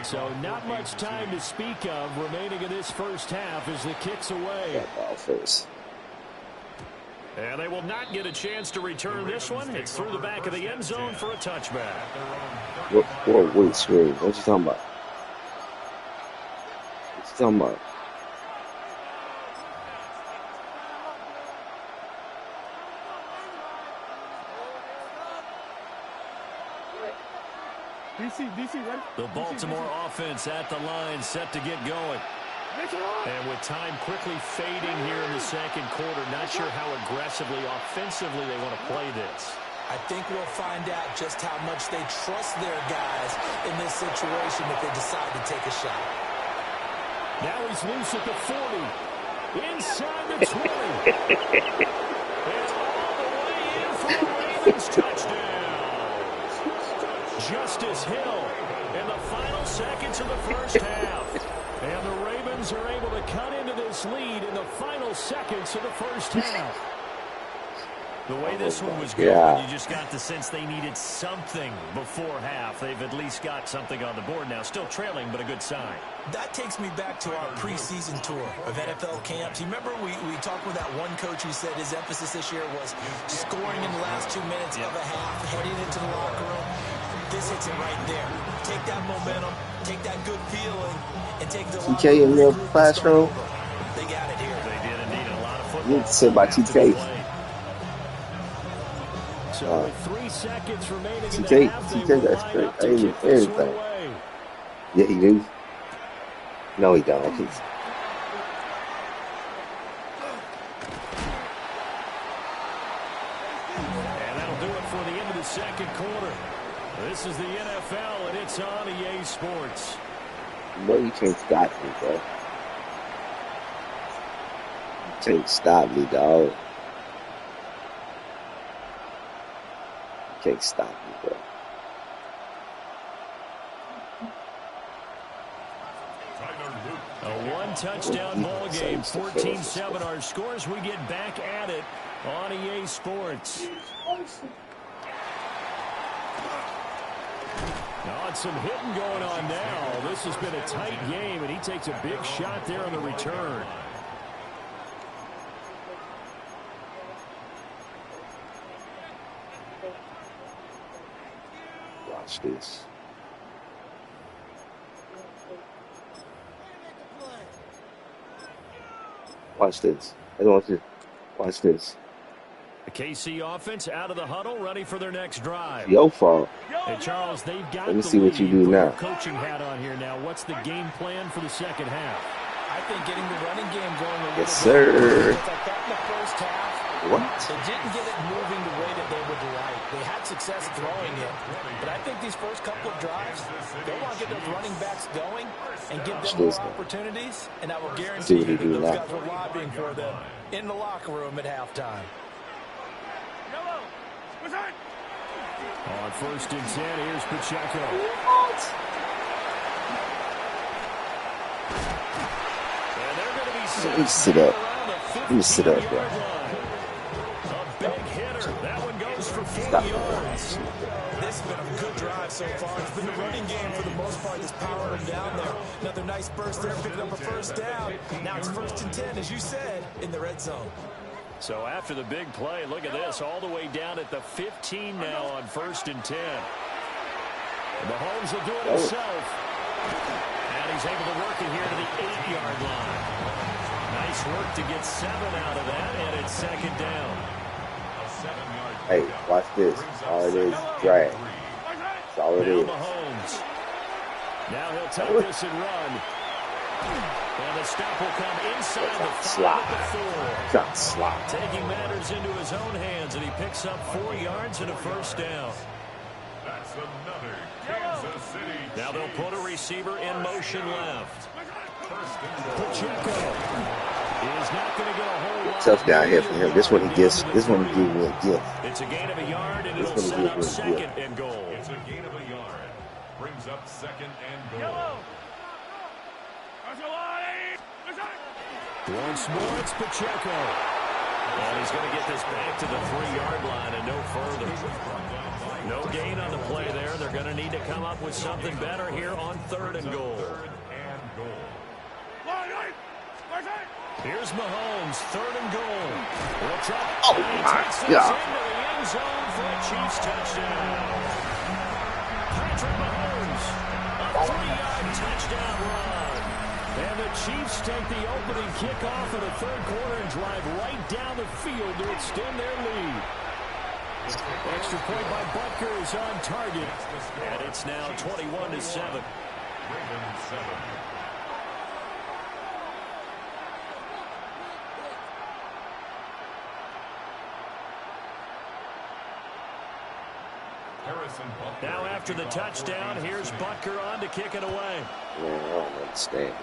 So not much time to speak of remaining in this first half as the kick's away. Got ball first. And they will not get a chance to return this one. It's through the back of the end zone for a touchback. Whoa, screen. What you talking about? What you talking about? DC, ready? The Baltimore offense at the line, set to get going. And with time quickly fading here in the second quarter, not sure how aggressively, offensively they want to play this. I think we'll find out just how much they trust their guys in this situation if they decide to take a shot. Now he's loose at the 40. Inside the 20. It's all the way in for a Ravens touchdown. Justice Hill in the final seconds of the first half. And the Ravens are able to cut into this lead in the final seconds of the first half. The way this one was going, you just got the sense they needed something before half. They've at least got something on the board now. Still trailing, but a good sign. That takes me back to our preseason tour of NFL camps. You remember we talked with that one coach who said his emphasis this year was scoring in the last 2 minutes of a half, heading into the locker room. This hits it right there. Take that momentum, take that good feeling, and take the TK in your classroom. They got it here. They did indeed. A lot of football. You need to sit by TK. So with 3 seconds remaining in the half, TK, that's great. I ain't even anything. Yeah, he do. No, he don't. And that'll do it for the end of the second quarter. This is the NFL, and it's on EA Sports. No, you can't stop me, bro. You can't stop me, dog. You can't stop me, bro. A one-touchdown ball game, 14-7 our scores. We get back at it on EA Sports. Oh, and some hitting going on now. This has been a tight game, and he takes a big shot there on the return. Watch this. Watch this. I don't want you. Watch this. The KC offense out of the huddle, ready for their next drive. Your fault. Hey, Charles, they've got Let me see what you do now. Coaching hat on here now. What's the game plan for the second half? I think getting the running game going a little Yes, sir. bit. I thought in the first half, What? they didn't get it moving the way that they would like. They had success throwing it, but I think these first couple of drives, they want to get those running backs going and give them more opportunities, and I will guarantee you that those guys were lobbying for them in the locker room at halftime. On 1st and 10, here's Pacheco. And they're going to be Let me sit up. Let me sit up, bro. A big hitter. That one goes for 40 yards. This has been a good drive so far. It's been the running game for the most part that's powering them down there. Another nice burst there, picking up a first down. Now it's 1st and 10, as you said, in the red zone. So after the big play, look at this, all the way down at the 15 now on 1st and 10. Mahomes will do it himself. And he's able to work it here to the 8-yard line. Nice work to get 7 out of that, and it's 2nd down. A 7-yard Hey, watch this. All it is drag. That's all it Now is. Mahomes. Now he'll take this and run. And the stop will come inside the 5 at the 4. Trying to slide. Taking matters into his own hands, and he picks up 4 yards and a first down. That's another Kansas City. Now they'll put a receiver in motion left. Pacheco is not going to get a whole lot. Tough down here for him. This one he gets. This one he gives me a gift. It's a gain of a yard, and This it'll one set he up gives me a second gift. and goal. It's a gain of a yard. Brings up second and goal. Once more, it's Pacheco. And he's going to get this back to the 3-yard line and no further. No gain on the play there. They're going to need to come up with something better here on 3rd and goal. Here's Mahomes, 3rd and goal. We'll try. Oh, my God. Into the end zone for a Chiefs touchdown. Patrick Mahomes, a 3-yard touchdown run. And the Chiefs take the opening kickoff of the 3rd quarter and drive right down the field to extend their lead. Extra point by Butker is on target. And it's now 21-7. Ravens 7. Now after the touchdown, here's Butker on to kick it away. Man, I don't understand.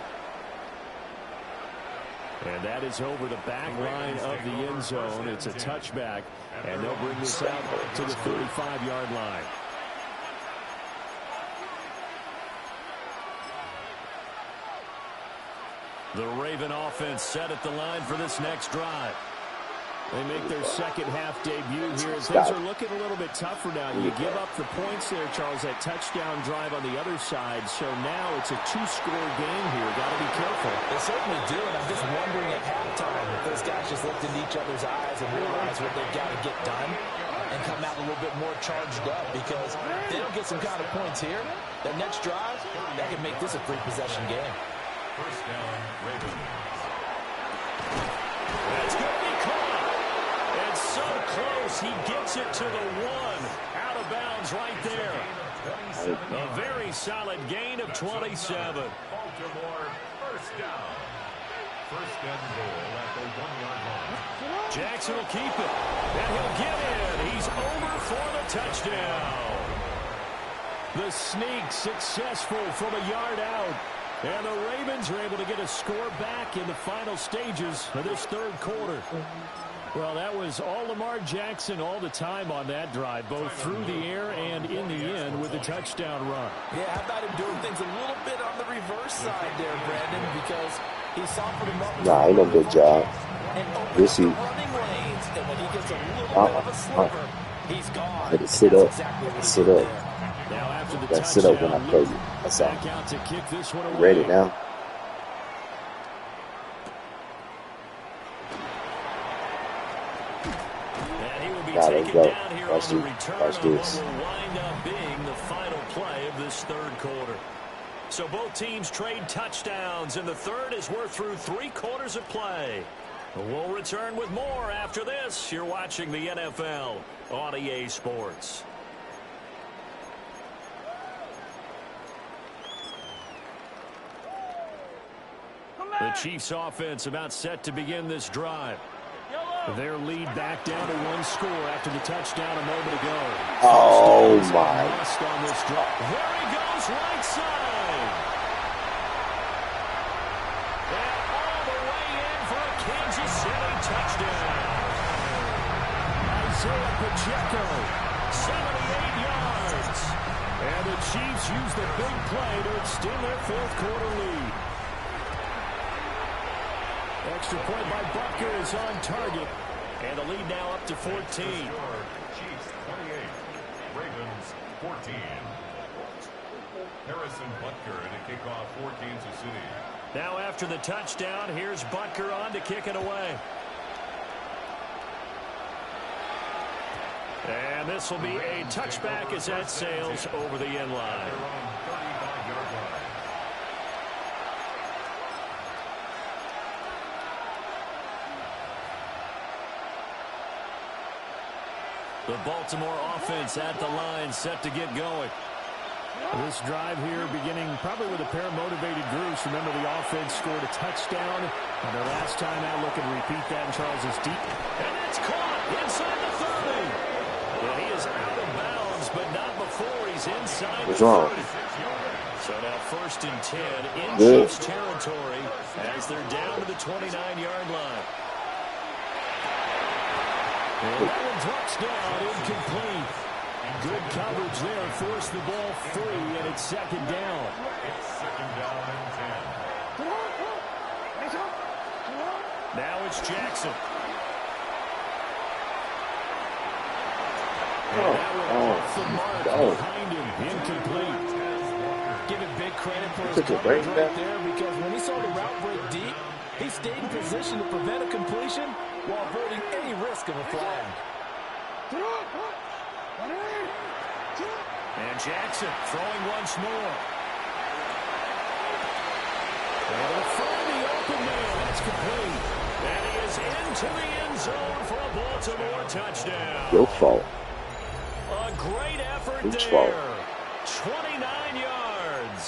And that is over the back line of the end zone. It's a touchback, and they'll bring this out to the 35-yard line. The Raven offense set at the line for this next drive. They make their second half debut here. Things are looking a little bit tougher now. You give up the points there, Charles, that touchdown drive on the other side. So now it's a 2-score game here. Got to be careful. They certainly do, and I'm just wondering at halftime if those guys just looked into each other's eyes and realize what they've got to get done and come out a little bit more charged up, because if they don't get some kind of points here, that next drive, that could make this a 3-possession game. First down, Ravens. That's going to be caught. And so close, he gets it to the 1. Out of bounds right there. A very solid gain of 27. Baltimore, first down. First and goal at the 1-yard line. Jackson will keep it. And he'll get in. He's over for the touchdown. The sneak successful from a yard out. And the Ravens are able to get a score back in the final stages of this 3rd quarter. Well, that was all Lamar Jackson all the time on that drive, both through the air and in the end with the touchdown run. Yeah, how about him doing things a little bit on the reverse side there, Brandon, because he softened him up. Nah, ain't no good job. We'll see. Running lanes, and when he gets a little bit of a sliver, he's gone. Had to sit up. Exactly Sit up. Now after the Gotta sit up when I play you. That's all. back out to kick this one away. Ready now? And he will be Nah, let's taken go. down here Watch on the this. return Watch of this. what will wind up being the final play of this 3rd quarter. So both teams trade touchdowns, and the 3rd as we're through 3 quarters of play. We'll return with more after this. You're watching the NFL on EA Sports. The Chiefs offense about set to begin this drive. Their lead back down to 1 score after the touchdown a moment ago. Oh, my. On this drive. There he goes, right side. And all the way in for a Kansas City touchdown. Isaiah Pacheco, 78 yards. And the Chiefs use the big play to extend their 4th quarter lead. Extra point by Butker is on target. And the lead now up to 14. Chiefs 28, Ravens 14. Harrison Butker in a kickoff for Kansas City. Now after the touchdown, here's Butker on to kick it away. And this will be a touchback as that sails over the end line. The Baltimore offense at the line, set to get going. This drive here beginning probably with a pair of motivated groups. Remember, the offense scored a touchdown on their last time out. Looking to repeat that, and Charles is deep. And it's caught inside the 30. Well, he is out of bounds, but not before he's inside the 30. So now 1st and 10 in Chiefs territory as they're down to the 29-yard line. And that one drops down, incomplete. Good coverage there, forced the ball free, and it's 2nd down. It's 2nd down and 10. Now it's Jackson. And that one off the mark behind him, incomplete. Give it big credit for his coverage right there, because when he saw the route break deep, he stayed in position to prevent a completion while avoiding any risk of a flag. And Jackson throwing once more. And he'll find the open man. That's complete. And he is into the end zone for a Baltimore touchdown. Your fault. A great effort It's there. fault. 29 yards.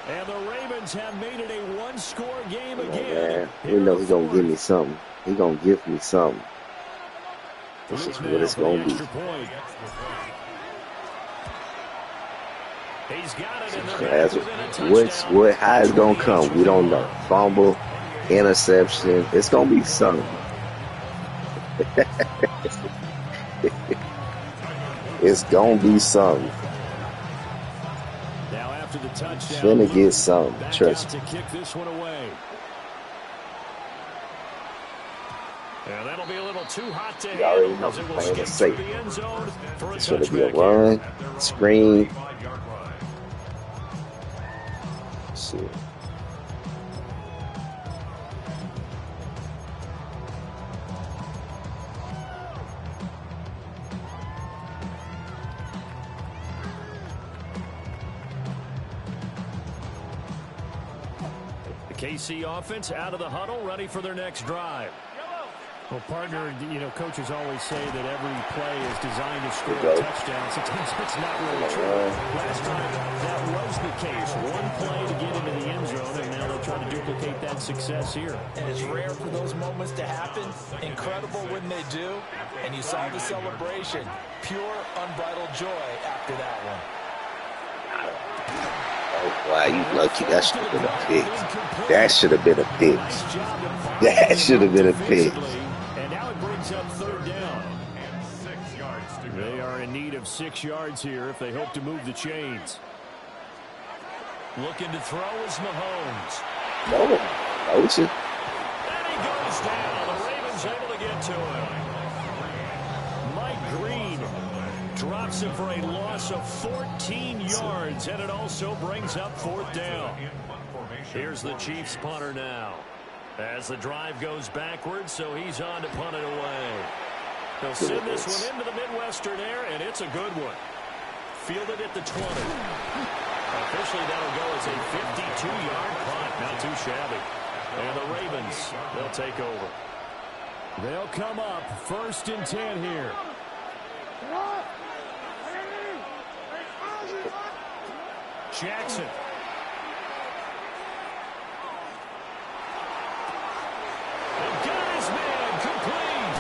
And the Ravens have made it a one-score game Oh, again. man. You know he's going to give me something. He's going to give me something. This is what it's going to be. He's got it in the How it's going to come, we don't know. Fumble, interception, it's going to be something. It's going to be something. Now after the touchdown, Finna get something, trust me. To kick this one away. And that'll be a little too hot to handle as it will skip through the end zone for a touchback. It's going to be a run, screen. Let's see. The KC offense out of the huddle, ready for their next drive. Well, partner, you know, coaches always say that every play is designed to score a touchdown. Sometimes it's not really true. Last time, that was the case. One play to get into the end zone, and now they'll try to duplicate that success here. And it's rare for those moments to happen. Incredible when they do. And you saw the celebration. Pure, unbridled joy after that one. Oh, wow, you lucky. That should have been a pick. That should have been a pick. That should have been a pick. And now it brings up 3rd down. And 6 yards to go. They are in need of 6 yards here if they hope to move the chains. Looking to throw is Mahomes. No, coach. And he goes down. The Ravens able to get to him. Mike Green drops him for a loss of 14 yards, and it also brings up 4th down. Here's the Chiefs punter now. As the drive goes backwards, so he's on to punt it away. They'll send this one into the Midwestern air, and it's a good one. Fielded at the 20. Officially, that'll go as a 52-yard punt. Not too shabby. And the Ravens, they'll take over. They'll come up 1st and 10 here. Jackson. And got his man complete.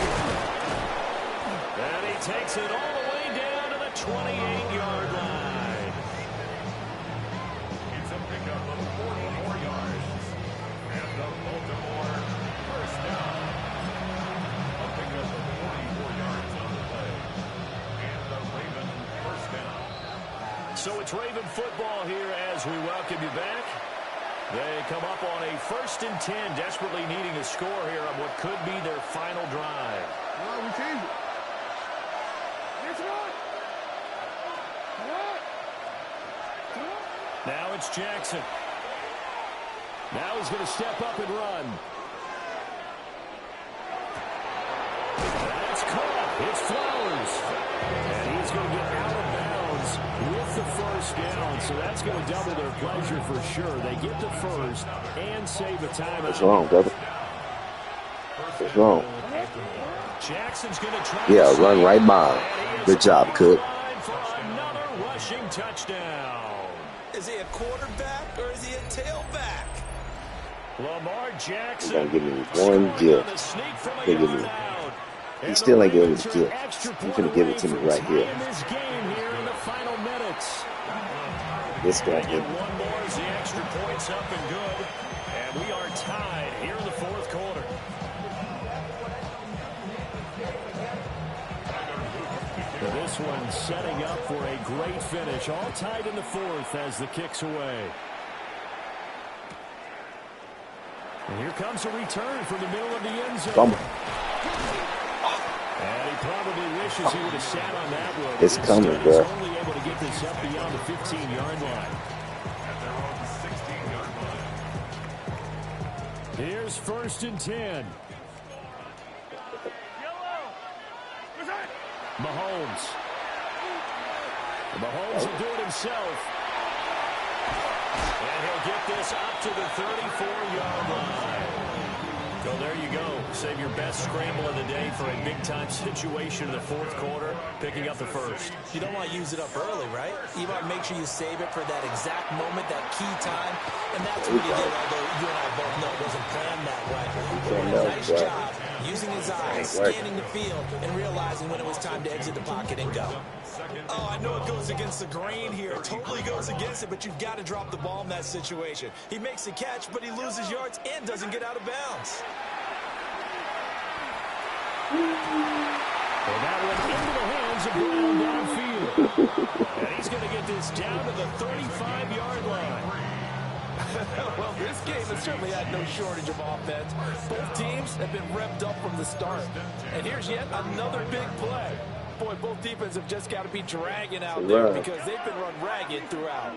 And he takes it all the way down to the 28-yard line. It's a pickup of 44 yards. And the Baltimore 1st down. A pickup of 44 yards on the play. And the Raven 1st down. So it's Raven football here as we welcome you back. They come up on a 1st and 10, desperately needing a score here on what could be their final drive. Now it's Jackson. Now he's going to step up and run. That's caught. It's Flowers. And he's going to get out of bounds with the 1st down. So that's going to double their pleasure for sure. They get the 1st and save a timeout. What's wrong, brother? What's wrong? Jackson's going to try Yeah, run right by him. Good job, Cook. for another rushing touchdown. Is he a quarterback or is he a tailback? Lamar Jackson. He's going to give me one gift. He'll give me. He still ain't giving me the gift. He's going to give it to me right here. This guy get one more as the extra points up and good. And we are tied here in the fourth quarter. This one setting up for a great finish. All tied in the fourth as the kick's away. And here comes a return from the middle of the end zone. And he probably wishes he would have sat on that one. It's coming, bro. He's only able to get this up beyond the 15-yard line. Here's 1st and 10. Mahomes. Mahomes will do it himself. And he'll get this up to the 34-yard line. So there you go. Save your best scramble of the day for a big-time situation in the fourth quarter, picking up the first. You don't want to use it up early, right? You want to make sure you save it for that exact moment, that key time. And that's what he did, although you and I both know it wasn't planned that way. He did a nice job using his eyes, scanning the field, and realizing when it was time to exit the pocket and go. Oh, I know it goes against the grain here. It totally goes against it, but you've got to drop the ball in that situation. He makes the catch, but he loses yards and doesn't get out of bounds. And that one into the hands of Brown downfield. And he's going to get this down to the 35-yard line. Well, this game has certainly had no shortage of offense. Both teams have been revved up from the start. And here's yet another big play. Boy, both defenses have just got to be dragging out there because they've been run ragged throughout.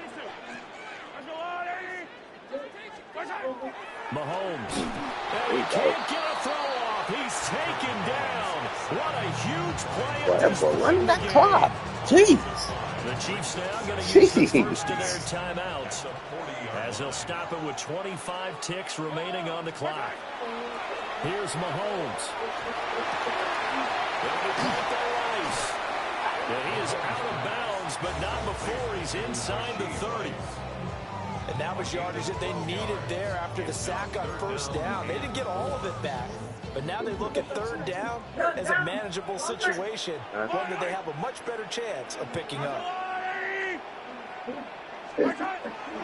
Mahomes. And he can't get a throw off. He's taken down. What a huge play. Running that clock. Jeez. The Chiefs now going to use the first of their timeouts as they'll stop it with 25 ticks remaining on the clock. Here's Mahomes. And he is out of bounds, but not before he's inside the 30. And that was yardage that they needed there after the sack on first down. They didn't get all of it back. But now they look at third down as a manageable situation, one that they have a much better chance of picking up.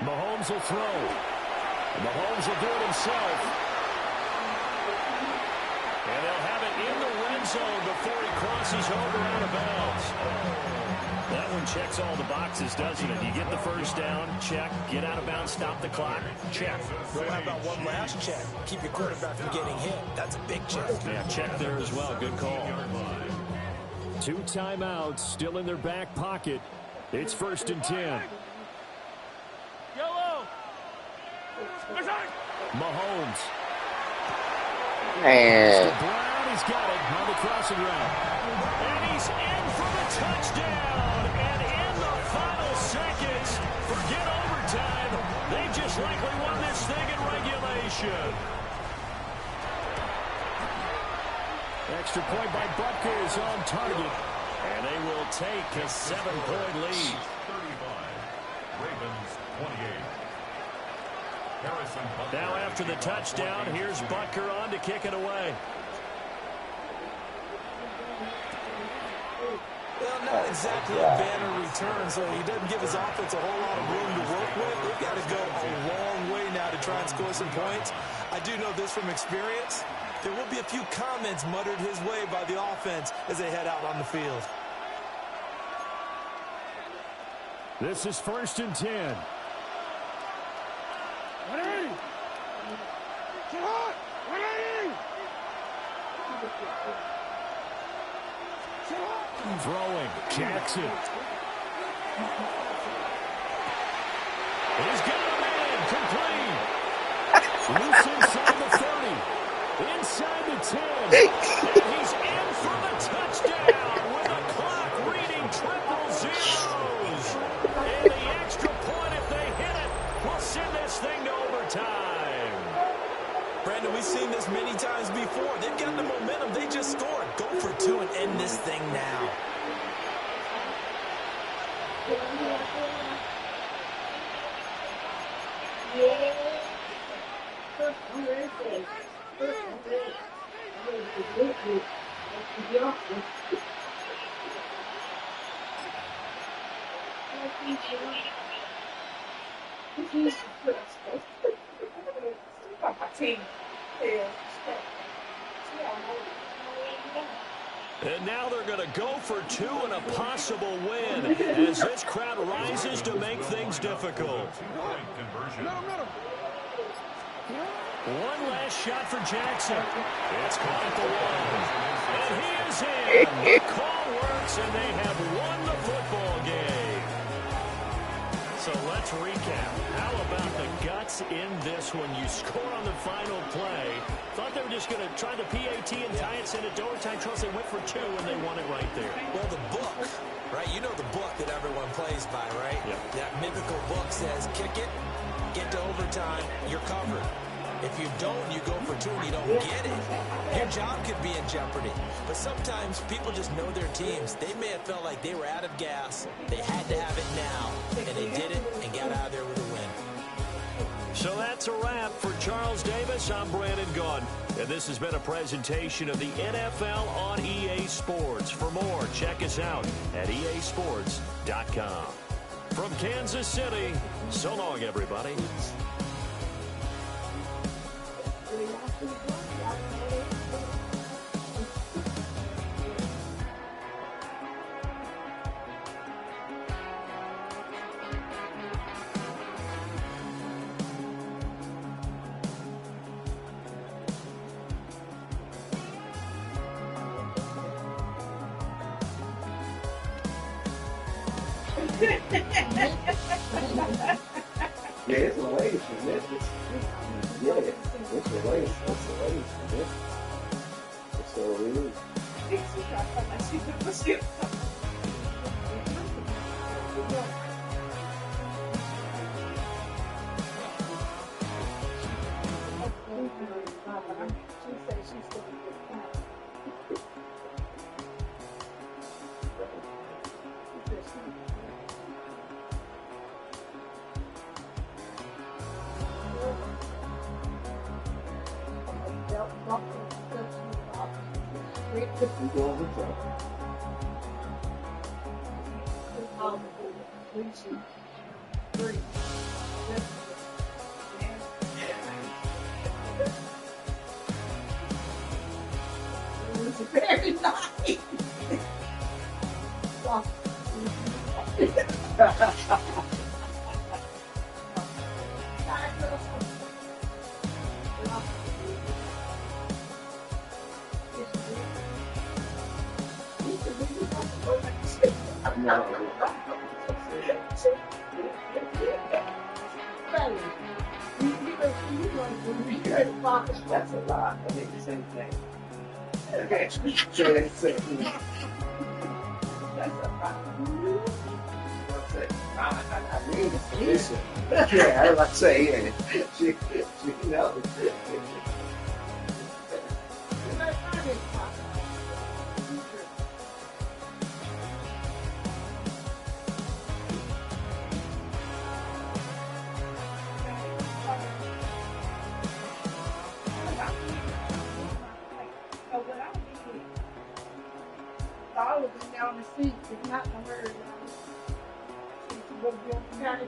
Mahomes will throw. Mahomes will do it himself. And they'll have it in the red zone before he crosses over out of bounds. That one checks all the boxes, doesn't it? You get the first down, check. Get out of bounds, stop the clock, check. Well, how about one last check? Keep your quarterback from getting hit. That's a big check. Yeah, check there as well. Good call. 2 timeouts still in their back pocket. It's 1st and 10. Mahomes. Man. Brown, he's got it on the crossing route. And he's in for the touchdown. And in the final seconds, forget overtime. They just likely won this thing in regulation. Extra point by Butker is on target. And they will take a 7-point lead. 35. Ravens 28. Now after the touchdown, here's Butker on to kick it away. Well, not exactly a banner return, so he doesn't give his offense a whole lot of room to work with. They've got to go a long way now to try and score some points. I do know this from experience. There will be a few comments muttered his way by the offense as they head out on the field. This is 1st and 10. Throwing. Jackson. He's got him in. Complete. Loose inside the 30. Inside the 10. And he's in for the touchdown with the clock reading triple zeros. And the extra point, if they hit it, will send this thing to overtime. Brandon, we see seen this many times before. They've got the momentum. They just scored. Go for two and end this thing now. And now they're going to go for two and a possible win as this crowd rises to make things difficult. One last shot for Jackson. It's caught at the wall. And he is in. The call works, and they have won the football game. So let's recap. How about the guts in this one? You score on the final play. Thought they were just going to try the PAT and tie it into overtime. Charles, they went for two, and they won it right there. Well, the book, right? You know the book that everyone plays by, right? Yep. That mythical book says, kick it, get to overtime, you're covered. If you don't, you go for two and you don't get it, your job could be in jeopardy. But sometimes people just know their teams. They may have felt like they were out of gas. They had to have it now, and they did it and got out of there with a win. So that's a wrap for Charles Davis. I'm Brandon Gaudin, and this has been a presentation of the NFL on EA Sports. For more, check us out at easports.com. From Kansas City, so long, everybody. Yeah, it's a ways from this. Yeah, it's a ways. It's a ways from this. It's so weird. Very nice. That's a lot. I mean, the same thing. Okay, so that's it. That's a lot. I mean, it's yeah, I was about to say, yeah. She knows. All of them down the seat, it's not the herd. It's going to be on the